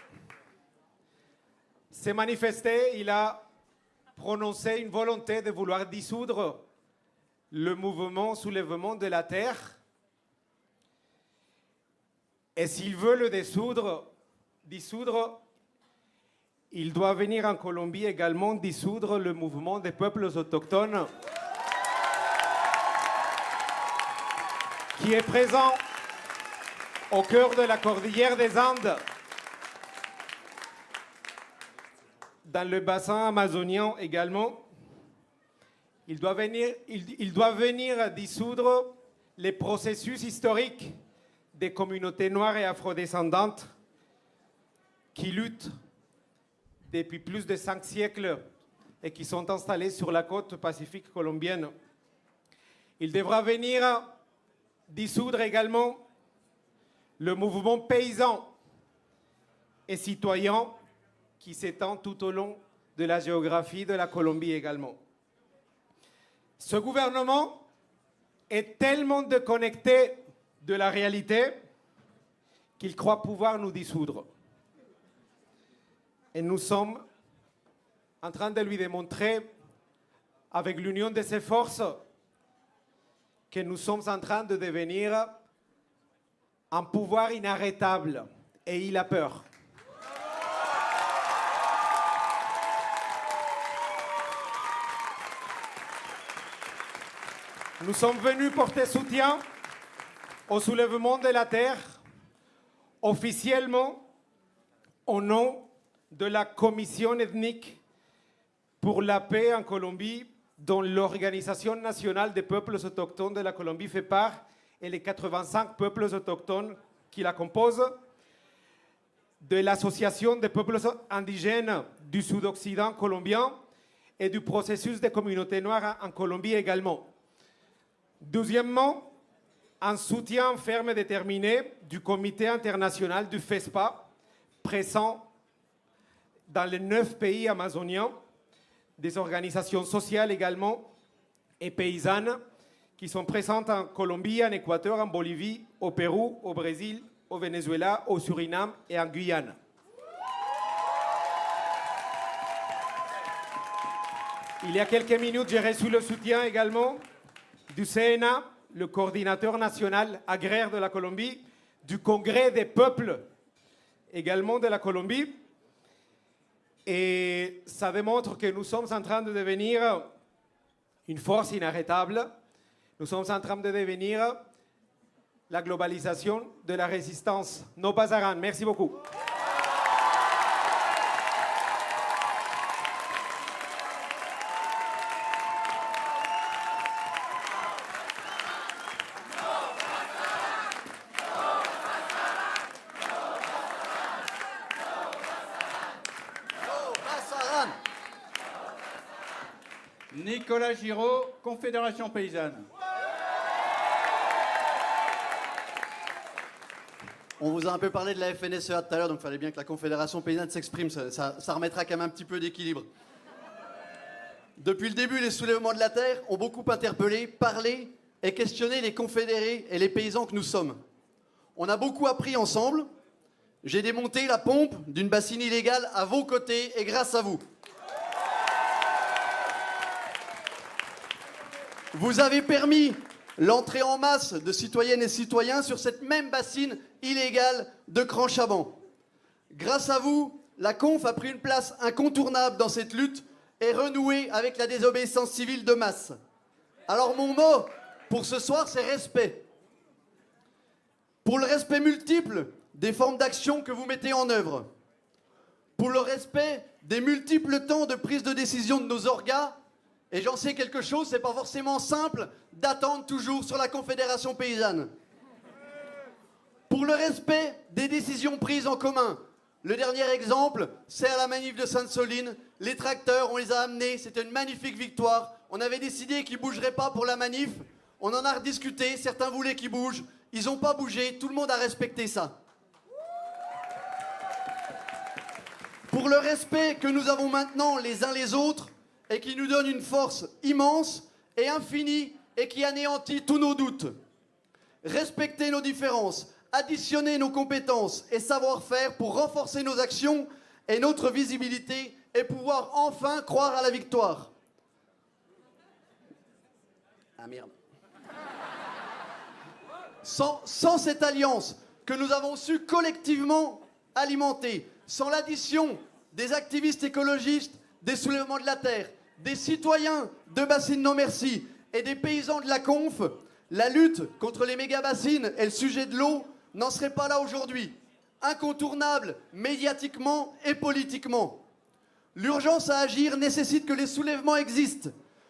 s'est manifesté, il a prononcé une volonté de vouloir dissoudre le mouvement soulèvement de la terre. Et s'il veut le dissoudre, il doit venir en Colombie également dissoudre le mouvement des peuples autochtones qui est présent au cœur de la cordillère des Andes, dans le bassin amazonien également. Il doit venir dissoudre les processus historiques des communautés noires et afrodescendantes qui luttent depuis plus de 5 siècles et qui sont installées sur la côte pacifique colombienne. Il devra venir dissoudre également le mouvement paysan et citoyen qui s'étend tout au long de la géographie de la Colombie également. Ce gouvernement est tellement déconnecté de la réalité qu'il croit pouvoir nous dissoudre. Et nous sommes en train de lui démontrer, avec l'union de ses forces, que nous sommes en train de devenir un pouvoir inarrêtable. Et il a peur. Nous sommes venus porter soutien au soulèvement de la terre, officiellement au nom de la Commission ethnique pour la paix en Colombie, dont l'Organisation nationale des peuples autochtones de la Colombie fait part, et les 85 peuples autochtones qui la composent, de l'Association des peuples indigènes du Sud-Occident colombien et du processus des communautés noires en Colombie également. Deuxièmement, un soutien ferme et déterminé du Comité international du FESPA, présent dans les 9 pays amazoniens, des organisations sociales également et paysannes qui sont présentes en Colombie, en Équateur, en Bolivie, au Pérou, au Brésil, au Venezuela, au Suriname et en Guyane. Il y a quelques minutes, j'ai reçu le soutien également du CNA, le coordinateur national agraire de la Colombie, du Congrès des peuples également de la Colombie. Et ça démontre que nous sommes en train de devenir une force inarrêtable. Nous sommes en train de devenir la globalisation de la résistance. No pasarán. Merci beaucoup. Nicolas Giraud, Confédération paysanne. On vous a un peu parlé de la FNSEA tout à l'heure, donc il fallait bien que la Confédération paysanne s'exprime, ça remettra quand même un petit peu d'équilibre. Depuis le début, les soulèvements de la terre ont beaucoup interpellé, parlé et questionné les confédérés et les paysans que nous sommes. On a beaucoup appris ensemble. J'ai démonté la pompe d'une bassine illégale à vos côtés et grâce à vous. Vous avez permis l'entrée en masse de citoyennes et citoyens sur cette même bassine illégale de Cran-Chaban. Grâce à vous, la Conf a pris une place incontournable dans cette lutte et renoué avec la désobéissance civile de masse. Alors mon mot pour ce soir, c'est respect. Pour le respect multiple des formes d'action que vous mettez en œuvre. Pour le respect des multiples temps de prise de décision de nos orgas. Et j'en sais quelque chose, c'est pas forcément simple d'attendre toujours sur la Confédération paysanne. Pour le respect des décisions prises en commun. Le dernier exemple, c'est à la manif de Sainte-Soline. Les tracteurs, on les a amenés, c'était une magnifique victoire. On avait décidé qu'ils ne bougeraient pas pour la manif. On en a rediscuté, certains voulaient qu'ils bougent. Ils n'ont pas bougé, tout le monde a respecté ça. Pour le respect que nous avons maintenant les uns les autres, et qui nous donne une force immense et infinie et qui anéantit tous nos doutes. Respecter nos différences, additionner nos compétences et savoir-faire pour renforcer nos actions et notre visibilité et pouvoir enfin croire à la victoire. Ah merde. Sans cette alliance que nous avons su collectivement alimenter, sans l'addition des activistes écologistes, des soulèvements de la terre, des citoyens de Bassines Non Merci et des paysans de la Conf, la lutte contre les méga-bassines et le sujet de l'eau n'en serait pas là aujourd'hui. Incontournable médiatiquement et politiquement. L'urgence à agir nécessite que les soulèvements existent,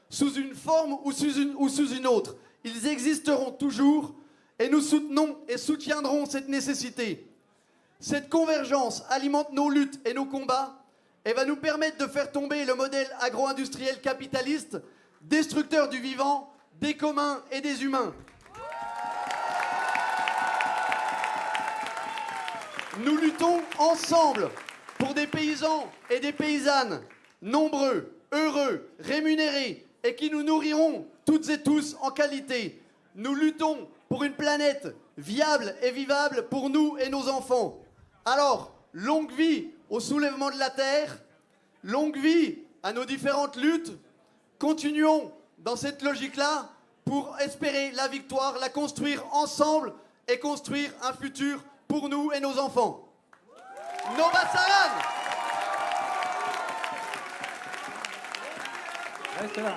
sous une forme ou sous une autre. Ils existeront toujours et nous soutenons et soutiendrons cette nécessité. Cette convergence alimente nos luttes et nos combats et va nous permettre de faire tomber le modèle agro-industriel capitaliste, destructeur du vivant, des communs et des humains. Nous luttons ensemble pour des paysans et des paysannes nombreux, heureux, rémunérés et qui nous nourriront toutes et tous en qualité. Nous luttons pour une planète viable et vivable pour nous et nos enfants. Alors, longue vie au soulèvement de la terre, longue vie à nos différentes luttes. Continuons dans cette logique-là pour espérer la victoire, la construire ensemble et construire un futur pour nous et nos enfants. Nova Salam! Reste là.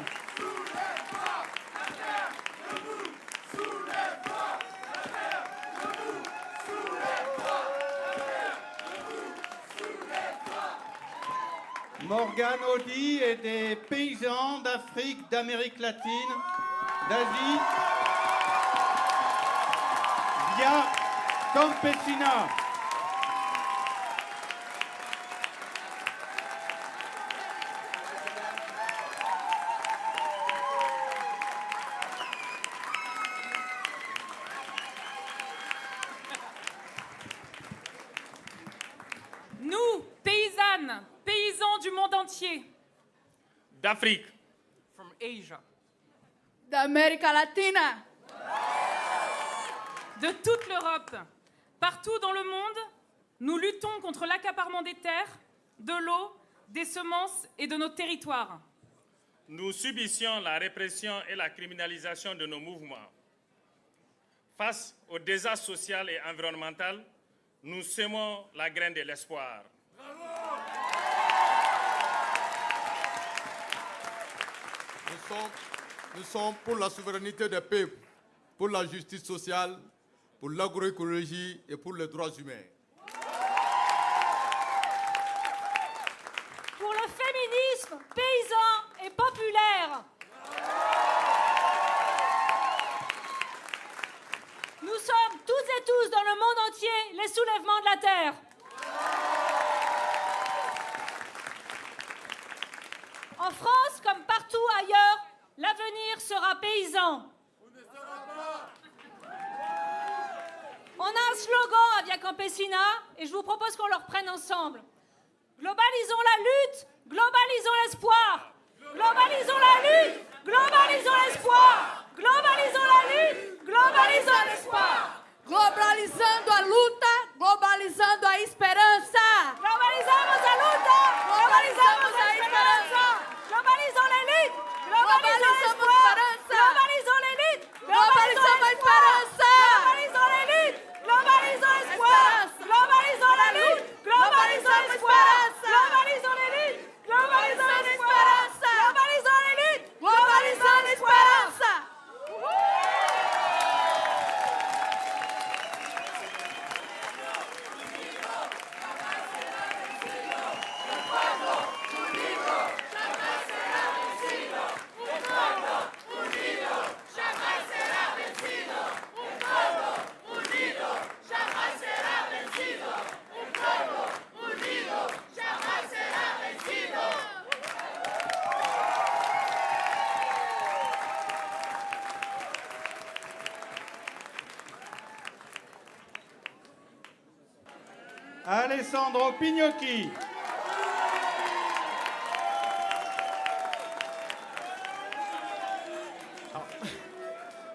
Morgane Audi et des paysans d'Afrique, d'Amérique latine, d'Asie, via Campesina. Nous, paysannes, paysans du monde entier, d'Afrique, from Asia, d'América Latina, de toute l'Europe, partout dans le monde, nous luttons contre l'accaparement des terres, de l'eau, des semences et de nos territoires. Nous subissions la répression et la criminalisation de nos mouvements. Face au désastre social et environnemental, nous semons la graine de l'espoir. Nous sommes pour la souveraineté des peuples, pour la justice sociale, pour l'agroécologie et pour les droits humains. Pour le féminisme paysan et populaire. Nous sommes toutes et tous dans le monde entier les soulèvements de la terre. En France, comme partout ailleurs, l'avenir sera paysan. On a un slogan à Via Campesina et je vous propose qu'on le reprenne ensemble. Globalisons la lutte, globalisons l'espoir. Globalisons la lutte, globalisons l'espoir. Globalisons la lutte, globalisons l'espoir. Globalizando a luta, globalizando a esperança. Globalizamos a luta, globalizamos a esperança. Globalisons les luttes, globalisons l'espoir. Globalisons les luttes, globalisons a esperança. Globalisons les luttes, globalisons l'espoir. Globalisons la lutte, globalisons l'espoir. Globalisons les luttes, globalisons l'espoir. Globalisons les luttes, globalisons l'espoir. Alessandro Pignocchi.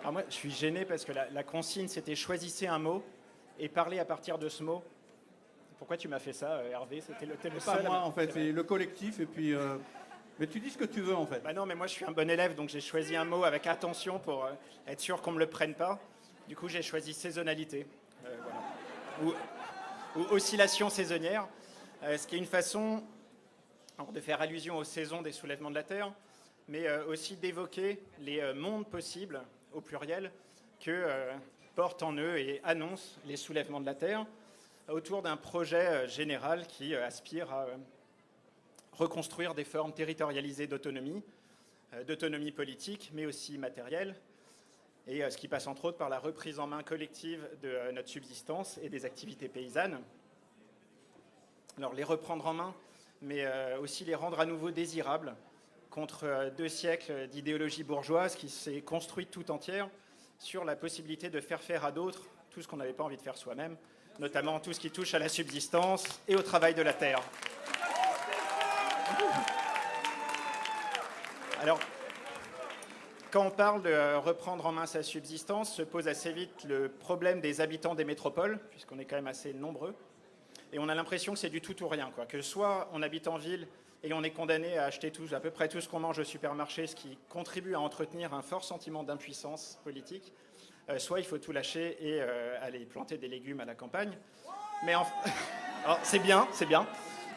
Alors moi, je suis gêné parce que la consigne, c'était choisissez un mot et parlez à partir de ce mot. Pourquoi tu m'as fait ça, Hervé? C'était le C'est seul. pas moi, en fait, c'est le collectif. Et puis, mais tu dis ce que tu veux, en fait. Bah non, mais moi, je suis un bon élève, donc j'ai choisi un mot avec attention pour être sûr qu'on ne me le prenne pas. Du coup, j'ai choisi saisonnalité. Voilà. Ou oscillation saisonnière, ce qui est une façon de faire allusion aux saisons des soulèvements de la Terre, mais aussi d'évoquer les mondes possibles, au pluriel, que portent en eux et annoncent les soulèvements de la Terre, autour d'un projet général qui aspire à reconstruire des formes territorialisées d'autonomie politique, mais aussi matérielle, et ce qui passe entre autres par la reprise en main collective de notre subsistance et des activités paysannes. Alors les reprendre en main, mais aussi les rendre à nouveau désirables contre 2 siècles d'idéologie bourgeoise qui s'est construite tout entière sur la possibilité de faire faire à d'autres tout ce qu'on n'avait pas envie de faire soi-même, notamment tout ce qui touche à la subsistance et au travail de la terre. Alors, quand on parle de reprendre en main sa subsistance, se pose assez vite le problème des habitants des métropoles, puisqu'on est quand même assez nombreux, et on a l'impression que c'est du tout ou rien, quoi. Que soit on habite en ville et on est condamné à acheter à peu près tout ce qu'on mange au supermarché, ce qui contribue à entretenir un fort sentiment d'impuissance politique, soit il faut tout lâcher et aller planter des légumes à la campagne. Mais alors, c'est bien,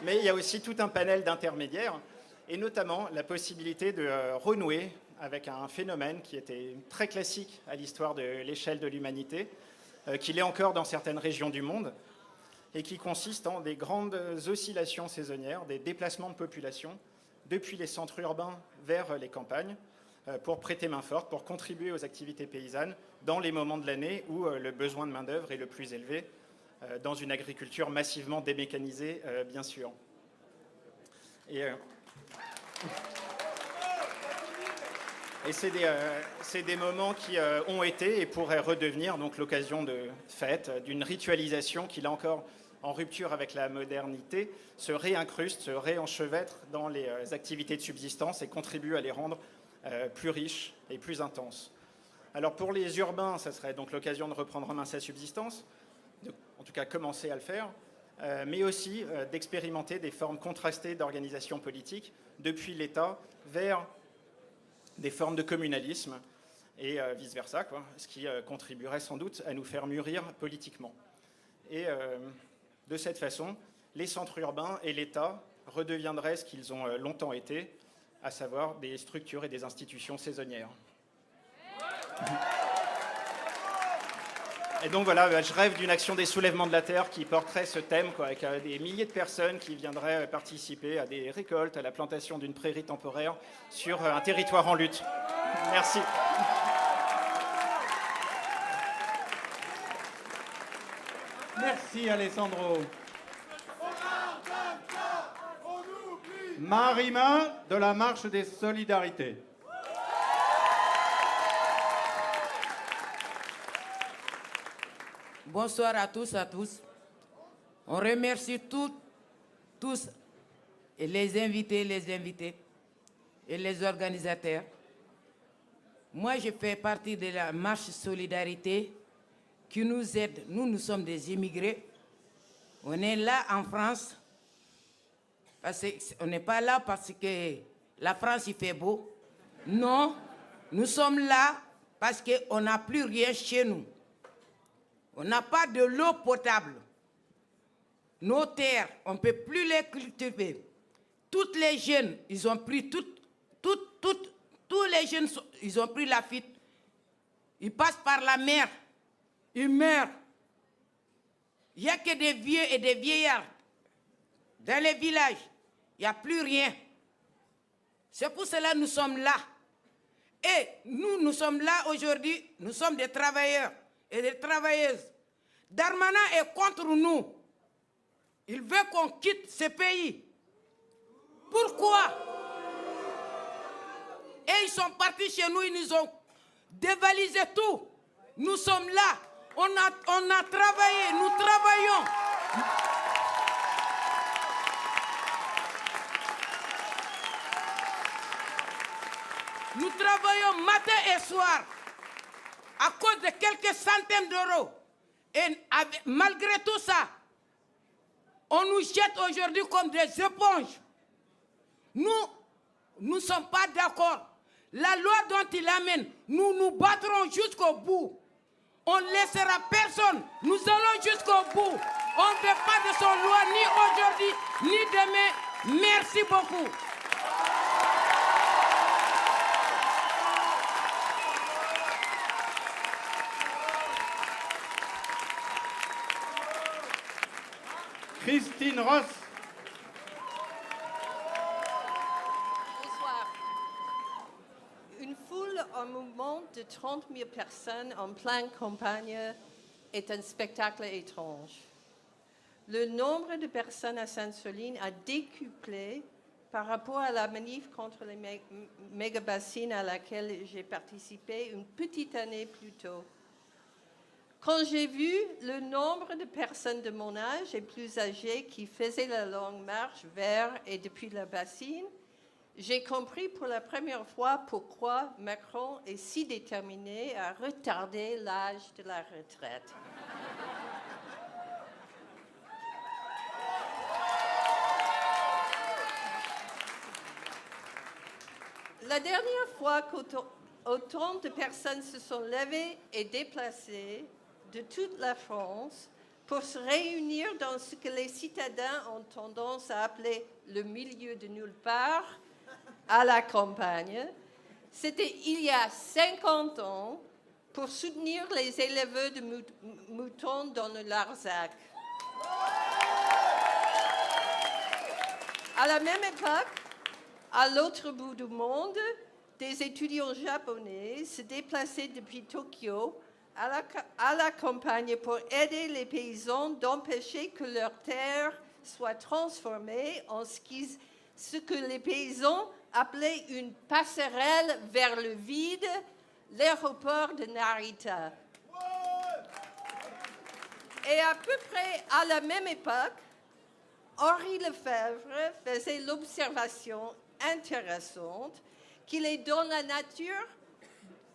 mais il y a aussi tout un panel d'intermédiaires, et notamment la possibilité de renouer avec un phénomène qui était très classique à l'histoire de l'échelle de l'humanité, qui l'est encore dans certaines régions du monde, et qui consiste en des grandes oscillations saisonnières, des déplacements de population depuis les centres urbains vers les campagnes, pour prêter main forte, pour contribuer aux activités paysannes dans les moments de l'année où le besoin de main-d'œuvre est le plus élevé, dans une agriculture massivement démécanisée, bien sûr. Et c'est des moments qui ont été et pourraient redevenir donc l'occasion de fête, d'une ritualisation qui, là encore, en rupture avec la modernité, se réincruste, se réenchevêtre dans les activités de subsistance et contribue à les rendre plus riches et plus intenses. Alors pour les urbains, ça serait donc l'occasion de reprendre en main sa subsistance, en tout cas commencer à le faire, mais aussi d'expérimenter des formes contrastées d'organisation politique depuis l'État vers des formes de communalisme et vice-versa, ce qui contribuerait sans doute à nous faire mûrir politiquement. Et de cette façon, les centres urbains et l'État redeviendraient ce qu'ils ont longtemps été, à savoir des structures et des institutions saisonnières. Et donc voilà, je rêve d'une action des soulèvements de la Terre qui porterait ce thème, avec des milliers de personnes qui viendraient participer à des récoltes, à la plantation d'une prairie temporaire sur un territoire en lutte. Merci. Merci Alessandro. Marima de la Marche des Solidarités. Bonsoir à tous, On remercie tous et les invités et les organisateurs. Moi, je fais partie de la marche Solidarité qui nous aide. Nous sommes des immigrés. On est là en France. On n'est pas là parce que la France, il fait beau. Non, nous sommes là parce qu'on n'a plus rien chez nous. On n'a pas de l'eau potable. Nos terres, on ne peut plus les cultiver. Toutes les jeunes, ils ont pris tous les jeunes, ils ont pris la fuite. Ils passent par la mer. Ils meurent. Il n'y a que des vieux et des vieillards. Dans les villages, il n'y a plus rien. C'est pour cela que nous sommes là. Et nous sommes là aujourd'hui, nous sommes des travailleurs et des travailleuses. Darmanin est contre nous. Il veut qu'on quitte ce pays. Pourquoi? Et ils sont partis chez nous, ils nous ont dévalisé tout. Nous sommes là. On a travaillé, nous travaillons. Nous travaillons matin et soir. à cause de quelques centaines d'euros. Et malgré tout ça, on nous jette aujourd'hui comme des éponges. Nous ne sommes pas d'accord. La loi dont il amène, nous nous battrons jusqu'au bout. On ne laissera personne. Nous allons jusqu'au bout. On ne veut pas de son loi ni aujourd'hui, ni demain. Merci beaucoup. Christine Ross. Bonsoir. Une foule en mouvement de 30 000 personnes en pleine campagne est un spectacle étrange. Le nombre de personnes à Sainte-Soline a décuplé par rapport à la manif contre les méga-bassines à laquelle j'ai participé une petite année plus tôt. Quand j'ai vu le nombre de personnes de mon âge et plus âgées qui faisaient la longue marche vers et depuis la bassine, j'ai compris pour la première fois pourquoi Macron est si déterminé à retarder l'âge de la retraite. La dernière fois qu'autant de personnes se sont levées et déplacées de toute la France pour se réunir dans ce que les citadins ont tendance à appeler le milieu de nulle part, à la campagne, c'était il y a 50 ans pour soutenir les éleveurs de moutons dans le Larzac. À la même époque, à l'autre bout du monde, des étudiants japonais se déplaçaient depuis Tokyo à la campagne pour aider les paysans d'empêcher que leurs terres soient transformées en ce que les paysans appelaient une passerelle vers le vide, l'aéroport de Narita. Et à peu près à la même époque, Henri Lefebvre faisait l'observation intéressante qu'il est dans la nature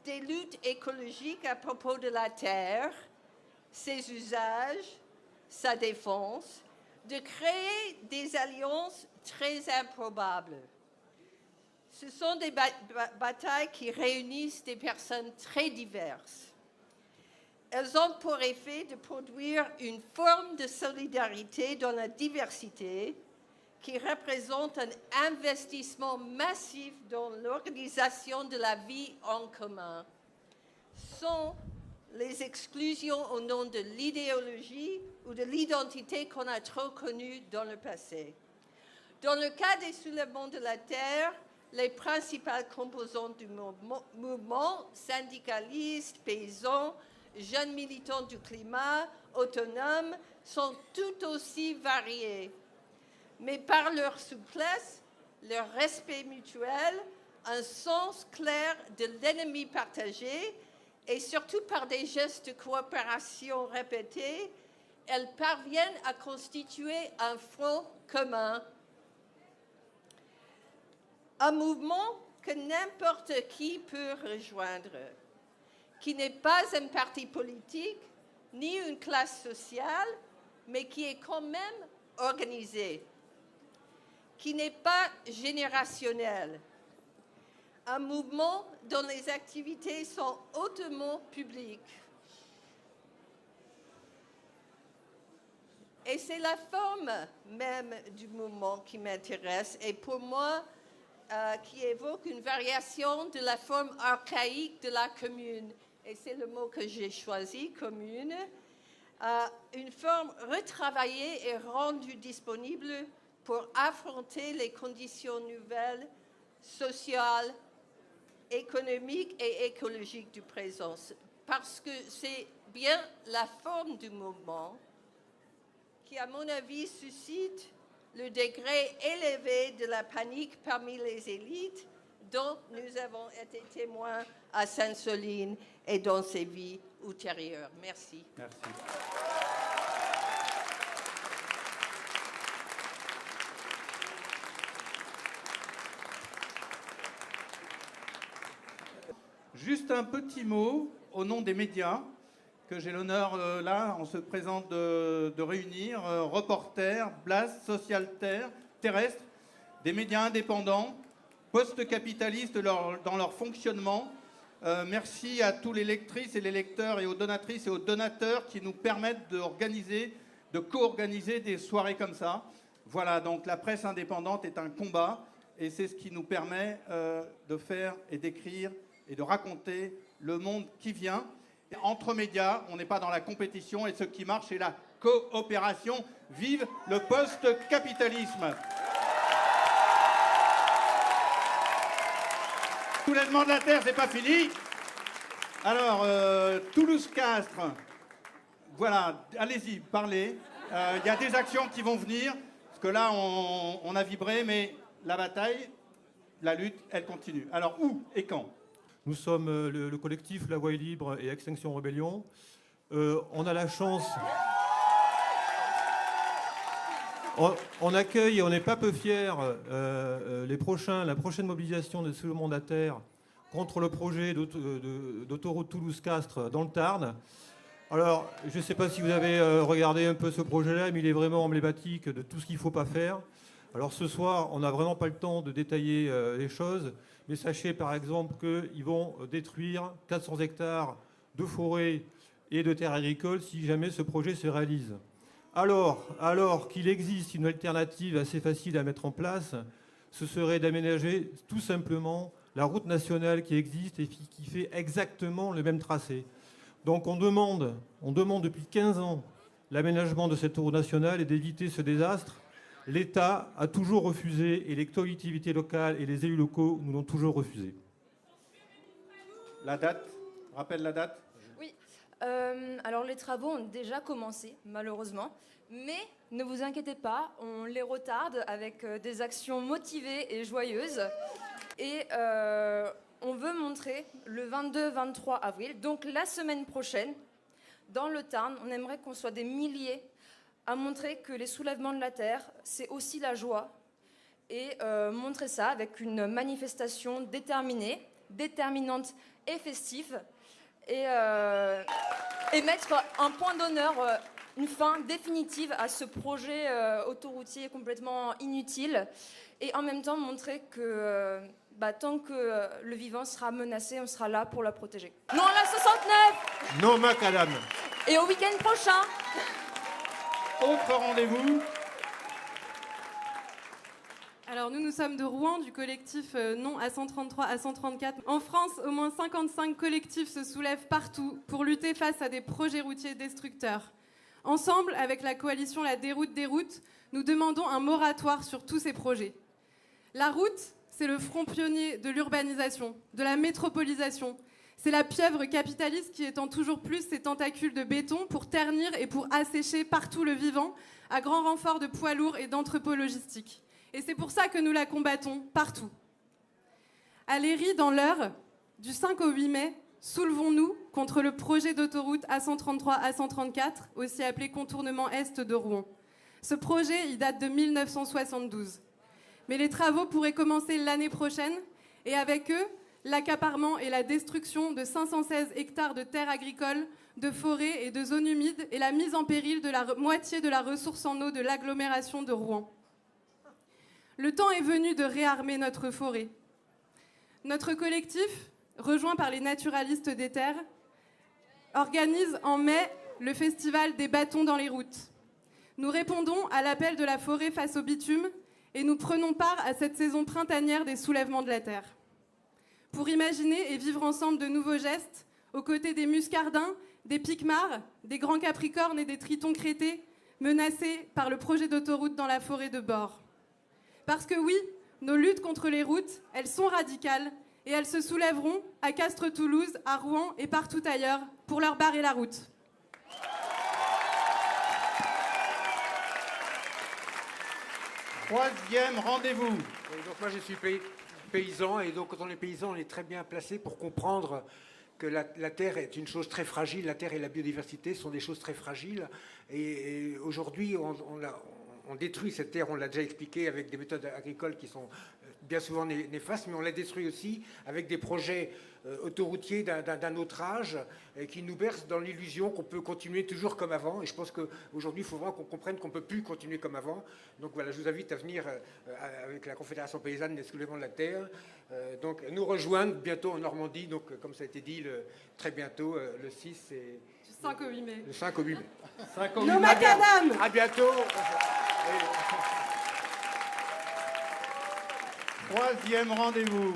des luttes écologiques à propos de la terre, ses usages, sa défense, de créer des alliances très improbables. Ce sont des batailles qui réunissent des personnes très diverses. Elles ont pour effet de produire une forme de solidarité dans la diversité qui représente un investissement massif dans l'organisation de la vie en commun, sans les exclusions au nom de l'idéologie ou de l'identité qu'on a trop connue dans le passé. Dans le cas des soulèvements de la terre, les principales composantes du mouvement, syndicalistes, paysans, jeunes militants du climat, autonomes, sont tout aussi variées. Mais par leur souplesse, leur respect mutuel, un sens clair de l'ennemi partagé et surtout par des gestes de coopération répétés, elles parviennent à constituer un front commun. Un mouvement que n'importe qui peut rejoindre, qui n'est pas un parti politique ni une classe sociale, mais qui est quand même organisé, qui n'est pas générationnel. Un mouvement dont les activités sont hautement publiques. Et c'est la forme même du mouvement qui m'intéresse et pour moi, qui évoque une variation de la forme archaïque de la commune. Et c'est le mot que j'ai choisi, commune. Une forme retravaillée et rendue disponible pour affronter les conditions nouvelles, sociales, économiques et écologiques du présent. Parce que c'est bien la forme du mouvement qui, à mon avis, suscite le degré élevé de la panique parmi les élites dont nous avons été témoins à Sainte-Soline et dans ses vies ultérieures. Merci. Merci. Juste un petit mot au nom des médias que j'ai l'honneur, là, en se présent, de réunir, reporters, Blast, Social Terrestre, des médias indépendants, post-capitalistes dans leur fonctionnement. Merci à tous les lectrices et les lecteurs et aux donatrices et aux donateurs qui nous permettent de co-organiser des soirées comme ça. Voilà, donc la presse indépendante est un combat et c'est ce qui nous permet de faire et d'écrire et de raconter le monde qui vient. Entre médias, on n'est pas dans la compétition et ce qui marche, c'est la coopération. Vive le post-capitalisme! Soulèvement de la Terre, c'est pas fini. Alors, Toulouse-Castres, voilà, allez-y, parlez. Il y a des actions qui vont venir, parce que là, on a vibré, mais la bataille, la lutte, elle continue. Alors, où et quand? Nous sommes le collectif La Voix est libre et Extinction Rébellion. On a la chance... On accueille, et on n'est pas peu fiers, la prochaine mobilisation de Soulèvement de la Terre contre le projet d'autoroute Toulouse-Castres dans le Tarn. Alors, je ne sais pas si vous avez regardé un peu ce projet-là, mais il est vraiment emblématique de tout ce qu'il ne faut pas faire. Alors ce soir, on n'a vraiment pas le temps de détailler les choses, mais sachez par exemple qu'ils vont détruire 400 hectares de forêt et de terres agricoles si jamais ce projet se réalise. Alors qu'il existe une alternative assez facile à mettre en place, ce serait d'aménager tout simplement la route nationale qui existe et qui fait exactement le même tracé. Donc on demande depuis 15 ans l'aménagement de cette route nationale et d'éviter ce désastre. L'État a toujours refusé et les collectivités locales et les élus locaux nous l'ont toujours refusé. La date? Rappelle la date? Oui. Alors les travaux ont déjà commencé, malheureusement. Mais ne vous inquiétez pas, on les retarde avec des actions motivées et joyeuses. Et on veut montrer le 22-23 avril, donc la semaine prochaine, dans le Tarn, on aimerait qu'on soit des milliers à montrer que les soulèvements de la Terre, c'est aussi la joie. Et montrer ça avec une manifestation déterminée, déterminante et festive. Et mettre un point d'honneur, une fin définitive à ce projet autoroutier complètement inutile. Et en même temps montrer que tant que le vivant sera menacé, on sera là pour la protéger. Non à la 69! Non, macadam! Et au week-end prochain! Autre rendez-vous. Alors nous sommes de Rouen, du collectif Non à 133 à 134. En France, au moins 55 collectifs se soulèvent partout pour lutter face à des projets routiers destructeurs. Ensemble, avec la coalition La Déroute des routes, nous demandons un moratoire sur tous ces projets. La route, c'est le front pionnier de l'urbanisation, de la métropolisation. C'est la pieuvre capitaliste qui étend toujours plus ses tentacules de béton pour ternir et pour assécher partout le vivant, à grand renfort de poids lourds et d'entrepôts logistiques. Et c'est pour ça que nous la combattons partout. À Léry, dans l'Eure, du 5 au 8 mai, soulevons-nous contre le projet d'autoroute A133 A134, aussi appelé contournement est de Rouen. Ce projet, il date de 1972. Mais les travaux pourraient commencer l'année prochaine, et avec eux, l'accaparement et la destruction de 516 hectares de terres agricoles, de forêts et de zones humides, et la mise en péril de la moitié de la ressource en eau de l'agglomération de Rouen. Le temps est venu de réarmer notre forêt. Notre collectif, rejoint par les naturalistes des terres, organise en mai le festival des bâtons dans les routes. Nous répondons à l'appel de la forêt face au bitume et nous prenons part à cette saison printanière des soulèvements de la terre. Pour imaginer et vivre ensemble de nouveaux gestes, aux côtés des muscardins, des piquemars, des grands capricornes et des tritons crétés, menacés par le projet d'autoroute dans la forêt de Bord. Parce que oui, nos luttes contre les routes, elles sont radicales et elles se soulèveront à Castres-Toulouse, à Rouen et partout ailleurs pour leur barrer la route. Troisième rendez-vous. Donc moi je suis paysan et donc quand on est paysan on est très bien placé pour comprendre que la terre est une chose très fragile. La terre et la biodiversité sont des choses très fragiles et aujourd'hui on détruit cette terre, on l'a déjà expliqué, avec des méthodes agricoles qui sont bien souvent néfastes, mais on la détruit aussi avec des projets autoroutiers d'un autre âge qui nous bercent dans l'illusion qu'on peut continuer toujours comme avant. Et je pense qu'aujourd'hui, il faut vraiment qu'on comprenne qu'on ne peut plus continuer comme avant. Donc voilà, je vous invite à venir avec la Confédération paysanne des soulèvements de la terre, donc nous rejoindre bientôt en Normandie, donc comme ça a été dit, très bientôt, le 6 et... 5 au 8 mai. Le 5 au 8 mai. 5 au 8 mai. Nos macadam. À bientôt. Troisième rendez-vous.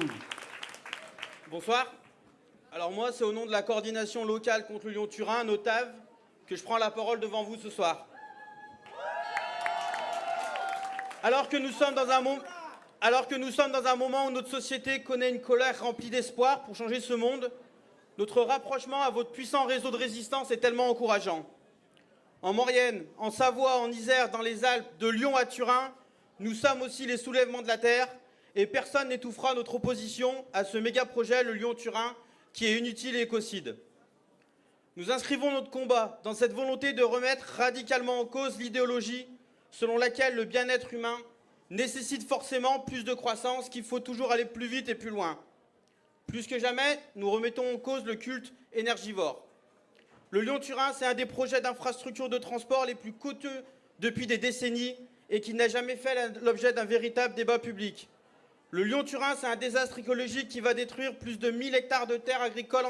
Bonsoir. Alors moi, c'est au nom de la coordination locale contre le Lyon-Turin, NOTAV, que je prends la parole devant vous ce soir. Alors que nous sommes dans un moment où notre société connaît une colère remplie d'espoir pour changer ce monde, notre rapprochement à votre puissant réseau de résistance est tellement encourageant. En Maurienne, en Savoie, en Isère, dans les Alpes, de Lyon à Turin, nous sommes aussi les soulèvements de la terre et personne n'étouffera notre opposition à ce méga-projet, le Lyon-Turin, qui est inutile et écocide. Nous inscrivons notre combat dans cette volonté de remettre radicalement en cause l'idéologie selon laquelle le bien-être humain nécessite forcément plus de croissance, qu'il faut toujours aller plus vite et plus loin. Plus que jamais, nous remettons en cause le culte énergivore. Le Lyon-Turin, c'est un des projets d'infrastructure de transport les plus coûteux depuis des décennies et qui n'a jamais fait l'objet d'un véritable débat public. Le Lyon-Turin, c'est un désastre écologique qui va détruire plus de 1000 hectares de terres agricoles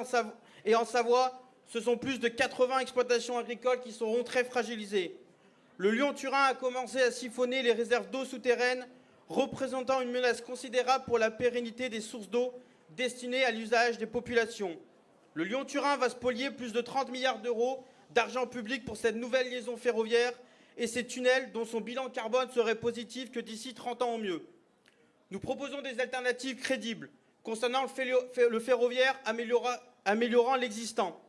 et en Savoie, ce sont plus de 80 exploitations agricoles qui seront très fragilisées. Le Lyon-Turin a commencé à siphonner les réserves d'eau souterraines, représentant une menace considérable pour la pérennité des sources d'eau destinées à l'usage des populations. Le Lyon-Turin va spolier plus de 30 milliards d'euros d'argent public pour cette nouvelle liaison ferroviaire et ces tunnels dont son bilan carbone serait positif que d'ici 30 ans au mieux. Nous proposons des alternatives crédibles concernant le ferroviaire améliorant l'existant.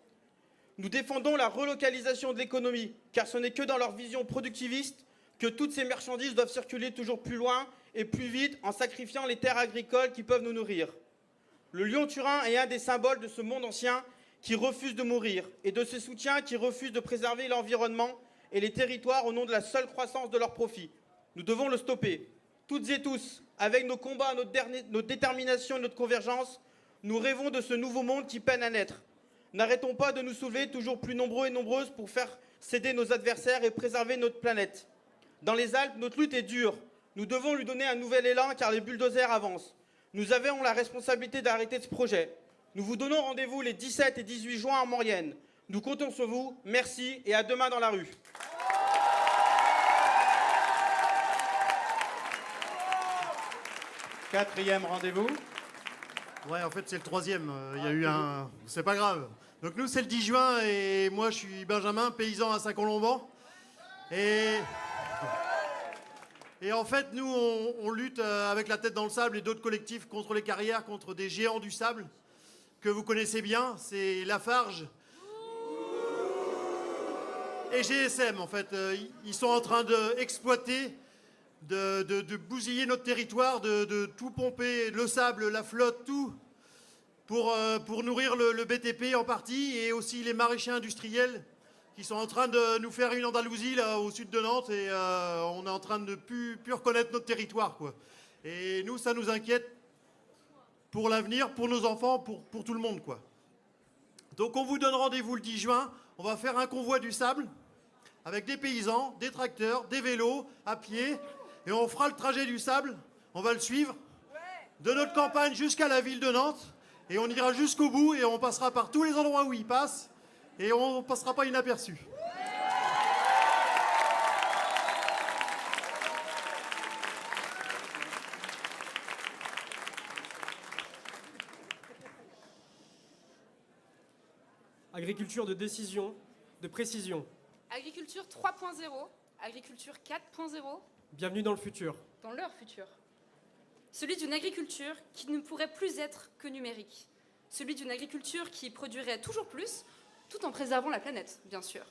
Nous défendons la relocalisation de l'économie, car ce n'est que dans leur vision productiviste que toutes ces marchandises doivent circuler toujours plus loin et plus vite en sacrifiant les terres agricoles qui peuvent nous nourrir. Le Lyon-Turin est un des symboles de ce monde ancien qui refuse de mourir et de ce soutien qui refuse de préserver l'environnement et les territoires au nom de la seule croissance de leur profit. Nous devons le stopper. Toutes et tous, avec nos combats, notre détermination et notre convergence, nous rêvons de ce nouveau monde qui peine à naître. N'arrêtons pas de nous soulever toujours plus nombreux et nombreuses pour faire céder nos adversaires et préserver notre planète. Dans les Alpes, notre lutte est dure. Nous devons lui donner un nouvel élan car les bulldozers avancent. Nous avons la responsabilité d'arrêter ce projet. Nous vous donnons rendez-vous les 17 et 18 juin en Maurienne. Nous comptons sur vous. Merci et à demain dans la rue. Quatrième rendez-vous. Ouais, en fait, c'est le troisième. Il y a eu un... C'est pas grave. Donc nous, c'est le 10 juin et moi, je suis Benjamin, paysan à Saint-Colomban. Et en fait, nous, on lutte avec la tête dans le sable et d'autres collectifs contre les carrières, contre des géants du sable que vous connaissez bien. C'est Lafarge et GSM, en fait. Ils sont en train d'exploiter, de bousiller notre territoire, de tout pomper, le sable, la flotte, tout, pour nourrir le BTP en partie et aussi les maraîchers industriels qui sont en train de nous faire une Andalousie là, au sud de Nantes et on est en train de plus reconnaître notre territoire, quoi. Et nous, ça nous inquiète pour l'avenir, pour nos enfants, pour tout le monde, quoi. Donc on vous donne rendez-vous le 10 juin, on va faire un convoi du sable avec des paysans, des tracteurs, des vélos, à pied, et on fera le trajet du sable, on va le suivre, de notre campagne jusqu'à la ville de Nantes, et on ira jusqu'au bout, et on passera par tous les endroits où il passe, et on ne passera pas inaperçu. Agriculture de décision, de précision. Agriculture 3.0, agriculture 4.0. Bienvenue dans le futur. Dans leur futur. Celui d'une agriculture qui ne pourrait plus être que numérique. Celui d'une agriculture qui produirait toujours plus, tout en préservant la planète, bien sûr.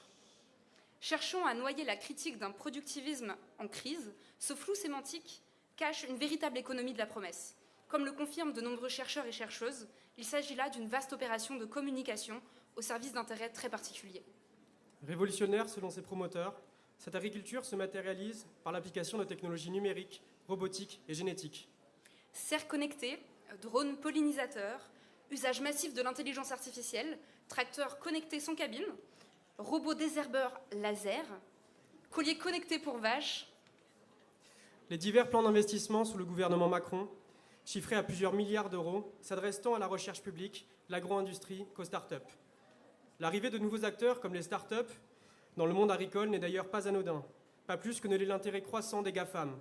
Cherchons à noyer la critique d'un productivisme en crise. Ce flou sémantique cache une véritable économie de la promesse. Comme le confirment de nombreux chercheurs et chercheuses, il s'agit là d'une vaste opération de communication au service d'intérêts très particuliers. Révolutionnaire selon ses promoteurs, Cette agriculture se matérialise par l'application de technologies numériques, robotiques et génétiques. Serres connectées, drones pollinisateurs, usage massif de l'intelligence artificielle, tracteurs connectés sans cabine, robots désherbeurs laser, colliers connectés pour vaches. Les divers plans d'investissement sous le gouvernement Macron, chiffrés à plusieurs milliards d'euros, s'adressent tant à la recherche publique, l'agro-industrie qu'aux start-up. L'arrivée de nouveaux acteurs comme les start-up dans le monde agricole n'est d'ailleurs pas anodin, pas plus que ne l'est l'intérêt croissant des GAFAM.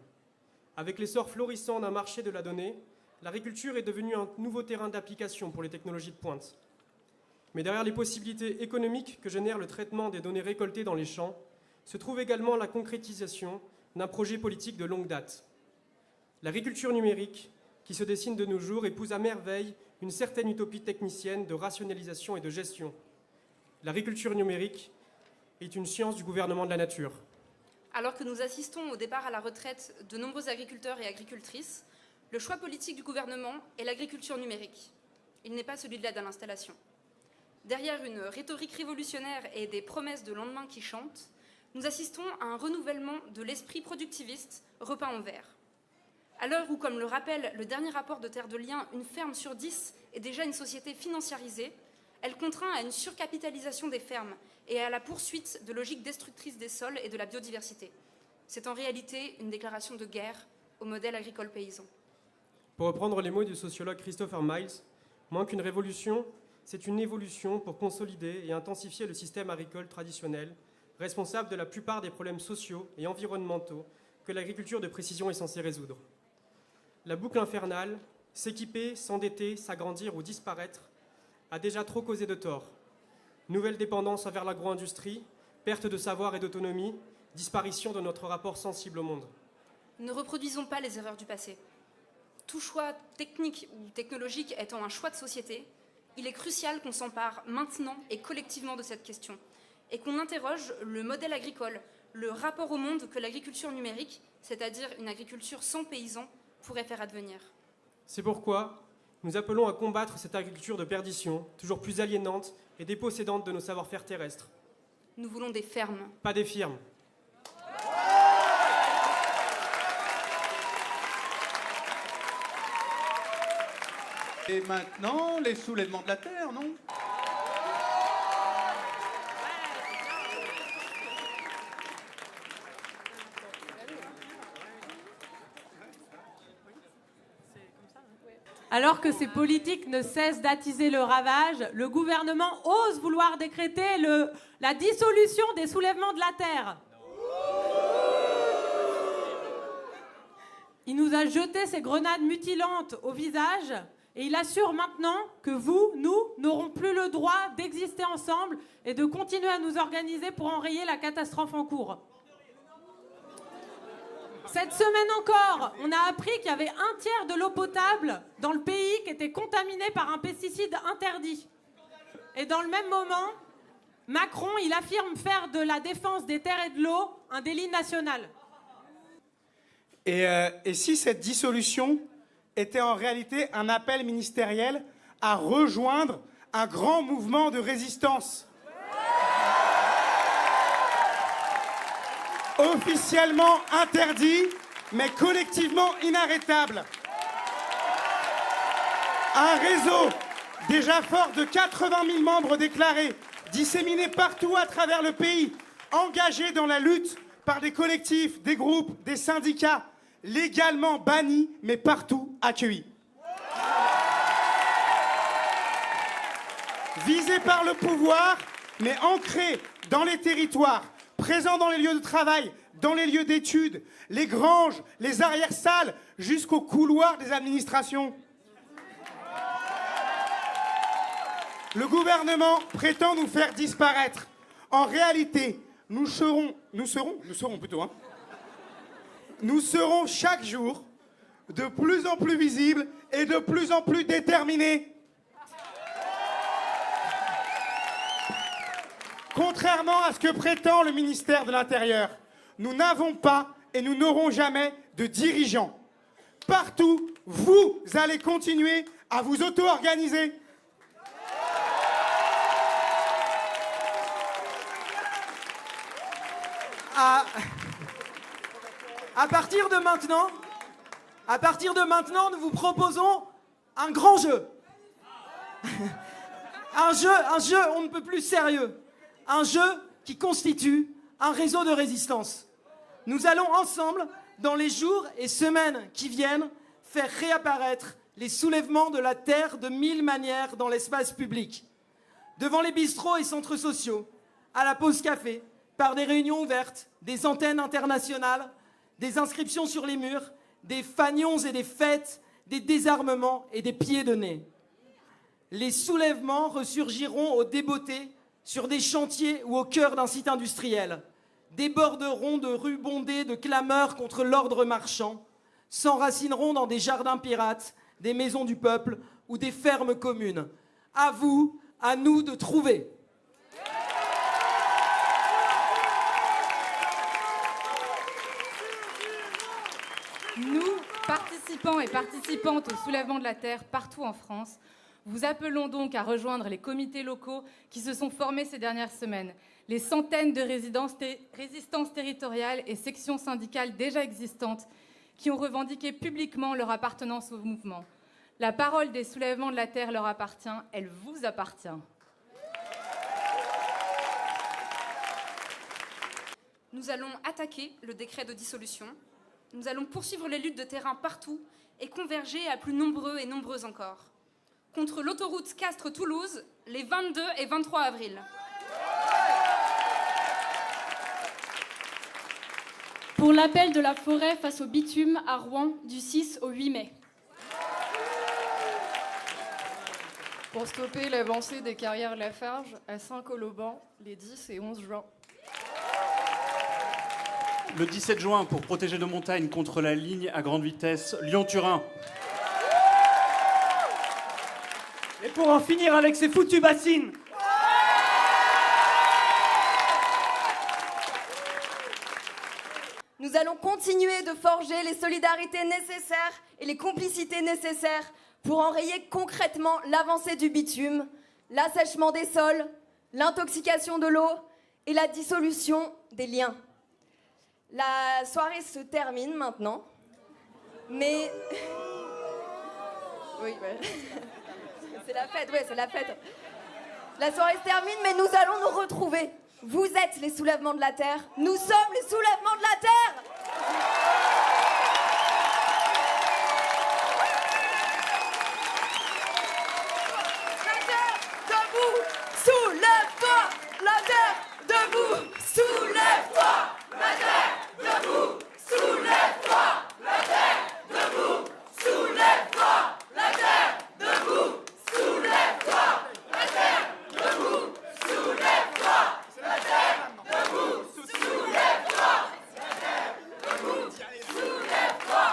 Avec l'essor florissant d'un marché de la donnée, l'agriculture est devenue un nouveau terrain d'application pour les technologies de pointe. Mais derrière les possibilités économiques que génère le traitement des données récoltées dans les champs, se trouve également la concrétisation d'un projet politique de longue date. L'agriculture numérique, qui se dessine de nos jours, épouse à merveille une certaine utopie technicienne de rationalisation et de gestion. L'agriculture numérique est une science du gouvernement de la nature. Alors que nous assistons au départ à la retraite de nombreux agriculteurs et agricultrices, le choix politique du gouvernement est l'agriculture numérique. Il n'est pas celui de l'aide à l'installation. Derrière une rhétorique révolutionnaire et des promesses de lendemain qui chantent, nous assistons à un renouvellement de l'esprit productiviste repeint en vert. À l'heure où, comme le rappelle le dernier rapport de Terre de Liens, une ferme sur 10 est déjà une société financiarisée, elle contraint à une surcapitalisation des fermes et à la poursuite de logiques destructrices des sols et de la biodiversité. C'est en réalité une déclaration de guerre au modèle agricole paysan. Pour reprendre les mots du sociologue Christopher Miles, moins qu'une révolution, c'est une évolution pour consolider et intensifier le système agricole traditionnel, responsable de la plupart des problèmes sociaux et environnementaux que l'agriculture de précision est censée résoudre. La boucle infernale, s'équiper, s'endetter, s'agrandir ou disparaître, a déjà trop causé de tort. Nouvelle dépendance envers l'agro-industrie, perte de savoir et d'autonomie, disparition de notre rapport sensible au monde. Ne reproduisons pas les erreurs du passé. Tout choix technique ou technologique étant un choix de société, il est crucial qu'on s'empare maintenant et collectivement de cette question et qu'on interroge le modèle agricole, le rapport au monde que l'agriculture numérique, c'est-à-dire une agriculture sans paysans, pourrait faire advenir. C'est pourquoi nous appelons à combattre cette agriculture de perdition, toujours plus aliénante et dépossédante de nos savoir-faire terrestres. Nous voulons des fermes. Pas des firmes. Et maintenant, les soulèvements de la terre, non ? Alors que ces politiques ne cessent d'attiser le ravage, le gouvernement ose vouloir décréter la dissolution des soulèvements de la terre. Il nous a jeté ces grenades mutilantes au visage et il assure maintenant que vous, nous, n'aurons plus le droit d'exister ensemble et de continuer à nous organiser pour enrayer la catastrophe en cours. Cette semaine encore, on a appris qu'il y avait 1/3 de l'eau potable dans le pays qui était contaminée par un pesticide interdit. Et dans le même moment, Macron, il affirme faire de la défense des terres et de l'eau un délit national. Et si cette dissolution était en réalité un appel ministériel à rejoindre un grand mouvement de résistance ? Officiellement interdit, mais collectivement inarrêtable. Un réseau déjà fort de 80 000 membres déclarés, disséminés partout à travers le pays, engagés dans la lutte par des collectifs, des groupes, des syndicats, légalement bannis, mais partout accueillis. Visés par le pouvoir, mais ancrés dans les territoires, présents dans les lieux de travail, dans les lieux d'études, les granges, les arrière-salles, jusqu'aux couloirs des administrations. Le gouvernement prétend nous faire disparaître. En réalité, nous serons chaque jour de plus en plus visibles et de plus en plus déterminés. Contrairement à ce que prétend le ministère de l'Intérieur, nous n'avons pas et nous n'aurons jamais de dirigeants. Partout, vous allez continuer à vous auto-organiser. À partir de maintenant, nous vous proposons un grand jeu. un jeu on ne peut plus sérieux. Un jeu qui constitue un réseau de résistance. Nous allons ensemble, dans les jours et semaines qui viennent, faire réapparaître les soulèvements de la terre de 1000 manières dans l'espace public. Devant les bistrots et centres sociaux, à la pause café, par des réunions ouvertes, des antennes internationales, des inscriptions sur les murs, des fanions et des fêtes, des désarmements et des pieds de nez. Les soulèvements ressurgiront au débeauté sur des chantiers ou au cœur d'un site industriel, déborderont de rues bondées de clameurs contre l'ordre marchand, s'enracineront dans des jardins pirates, des maisons du peuple ou des fermes communes. À vous, à nous de trouver. Nous, participants et participantes au soulèvement de la Terre partout en France, vous appelons donc à rejoindre les comités locaux qui se sont formés ces dernières semaines, les centaines de résistances territoriales et sections syndicales déjà existantes qui ont revendiqué publiquement leur appartenance au mouvement. La parole des soulèvements de la Terre leur appartient, elle vous appartient. Nous allons attaquer le décret de dissolution. Nous allons poursuivre les luttes de terrain partout et converger à plus nombreux et nombreux encore. Contre l'autoroute Castres-Toulouse, les 22 et 23 avril. Pour l'appel de la forêt face au bitume à Rouen du 6 au 8 mai. Pour stopper l'avancée des carrières Lafarge à Saint-Colomban les 10 et 11 juin. Le 17 juin, pour protéger nos montagnes contre la ligne à grande vitesse Lyon-Turin. Et pour en finir avec ces foutues bassines. Nous allons continuer de forger les solidarités nécessaires et les complicités nécessaires pour enrayer concrètement l'avancée du bitume, l'assèchement des sols, l'intoxication de l'eau et la dissolution des liens. La soirée se termine maintenant, mais... Oui, ouais. C'est la fête, ouais, c'est la fête. La soirée se termine, mais nous allons nous retrouver. Vous êtes les soulèvements de la Terre, nous sommes les soulèvements de la Terre. La Terre, debout, soulève-toi. La Terre, debout, soulève-toi. La Terre, debout, soulève-toi. La Terre, debout, soulève-toi. La Terre, debout, soulève-toi. La Terre, debout, soulève-toi. La Terre, debout, soulève-toi. La Terre, debout, soulève-toi.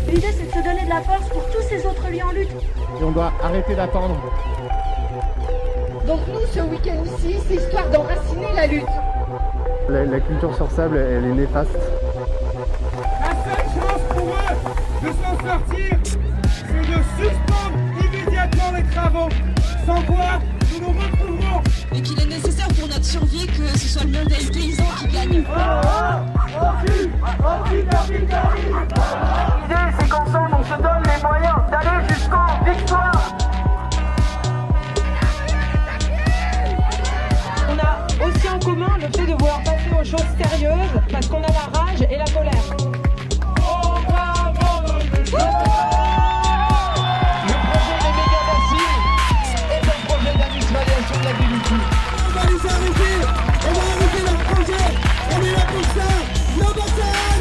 L'idée, c'est de se donner de la force pour tous ces autres lieux en lutte. Et on doit arrêter d'attendre. Donc nous, ce week-end ici, c'est histoire d'enraciner la lutte. La culture sur sable, elle est néfaste. La seule chance pour eux de s'en sortir, c'est de suspendre immédiatement les travaux. Sans quoi, nous nous retrouverons. Et qu'il est nécessaire pour notre survie que ce soit le modèle paysan qui gagne. L'idée, c'est qu'ensemble, on se donne les moyens d'aller jusqu'en victoire. On a aussi en commun le fait de vouloir passer aux choses sérieuses parce qu'on a la rage et la colère. Le projet des méga-bassines est un projet d'industrialisation de l'agriculture. On va les arrêter. On va arrêter leur projet. On est là pour ça. No button.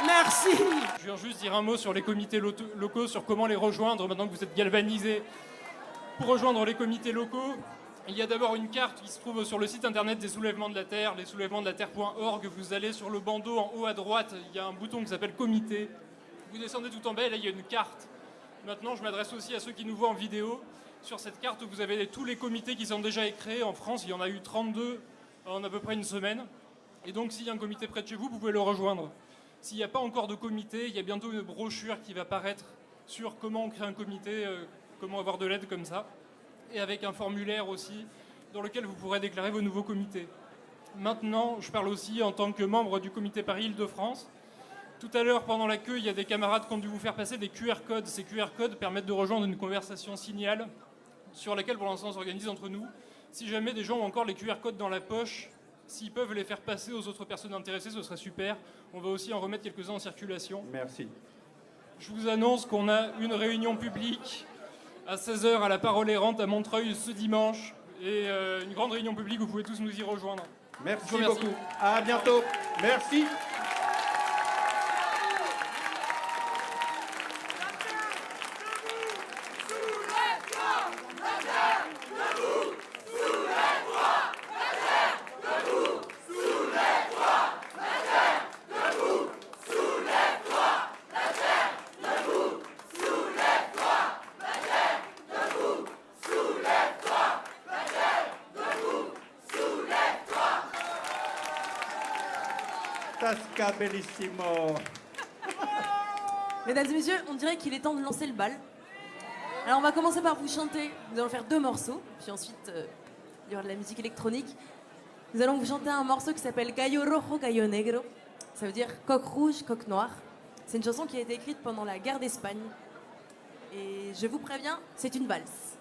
Merci. Je veux juste dire un mot sur les comités locaux, sur comment les rejoindre maintenant que vous êtes galvanisés. Pour rejoindre les comités locaux, il y a d'abord une carte qui se trouve sur le site internet des Soulèvements de la Terre, lessoulèvementsdelaterre.org. Vous allez sur le bandeau en haut à droite, il y a un bouton qui s'appelle Comité. Vous descendez tout en bas et là il y a une carte. Maintenant je m'adresse aussi à ceux qui nous voient en vidéo. Sur cette carte vous avez tous les comités qui sont déjà créés en France. Il y en a eu 32 en à peu près une semaine. Et donc s'il y a un comité près de chez vous, vous pouvez le rejoindre. S'il n'y a pas encore de comité, il y a bientôt une brochure qui va paraître sur comment on crée un comité, comment avoir de l'aide comme ça. Et avec un formulaire aussi dans lequel vous pourrez déclarer vos nouveaux comités. Maintenant, je parle aussi en tant que membre du comité Paris-Île-de-France. Tout à l'heure, pendant la queue, il y a des camarades qui ont dû vous faire passer des QR codes. Ces QR codes permettent de rejoindre une conversation Signal sur laquelle, pour l'instant, on s'organise entre nous. Si jamais des gens ont encore les QR codes dans la poche, s'ils peuvent les faire passer aux autres personnes intéressées, ce serait super. On va aussi en remettre quelques-uns en circulation. Merci. Je vous annonce qu'on a une réunion publique à 16h à la Parole Errante à Montreuil ce dimanche. Et une grande réunion publique, vous pouvez tous nous y rejoindre. Merci beaucoup. À bientôt. Merci. Tasca bellissimo. Mesdames et messieurs, on dirait qu'il est temps de lancer le bal. Alors on va commencer par vous chanter. Nous allons faire 2 morceaux, puis ensuite il y aura de la musique électronique. Nous allons vous chanter un morceau qui s'appelle Gallo Rojo, Gallo Negro. Ça veut dire coq rouge, coq noir. C'est une chanson qui a été écrite pendant la guerre d'Espagne. Et je vous préviens, c'est une valse.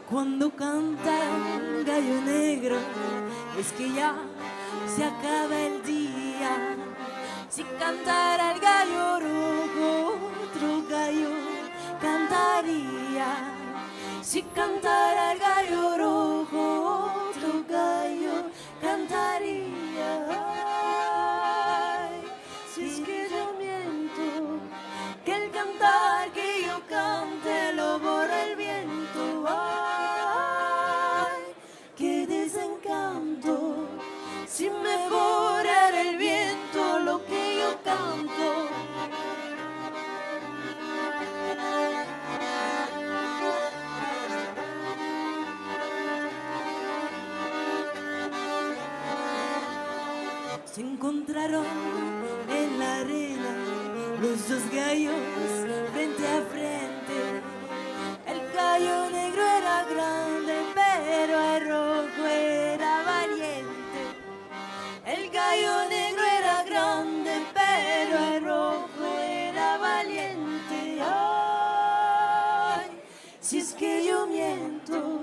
Cuando canta un gallo negro, es que ya se acaba el día. Si cantara el gallo rojo, otro gallo cantaría. Si cantara el gallo rojo, otro gallo cantaría. Ay, si es que yo miento, que el cantar que yo cante lo borra el viento. Ay, qué desencanto, si me borrara el viento lo que yo canto. Se encontraron en la arena los 2 gallos frente a frente. El gallo negro era grande, pero el rojo era valiente. El gallo negro era grande, pero el rojo era valiente. Ay, si es que yo miento,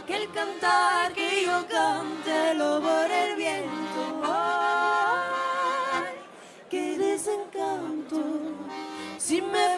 que el cantar que yo cante lo borra el viento. Ay, qué desencanto, si me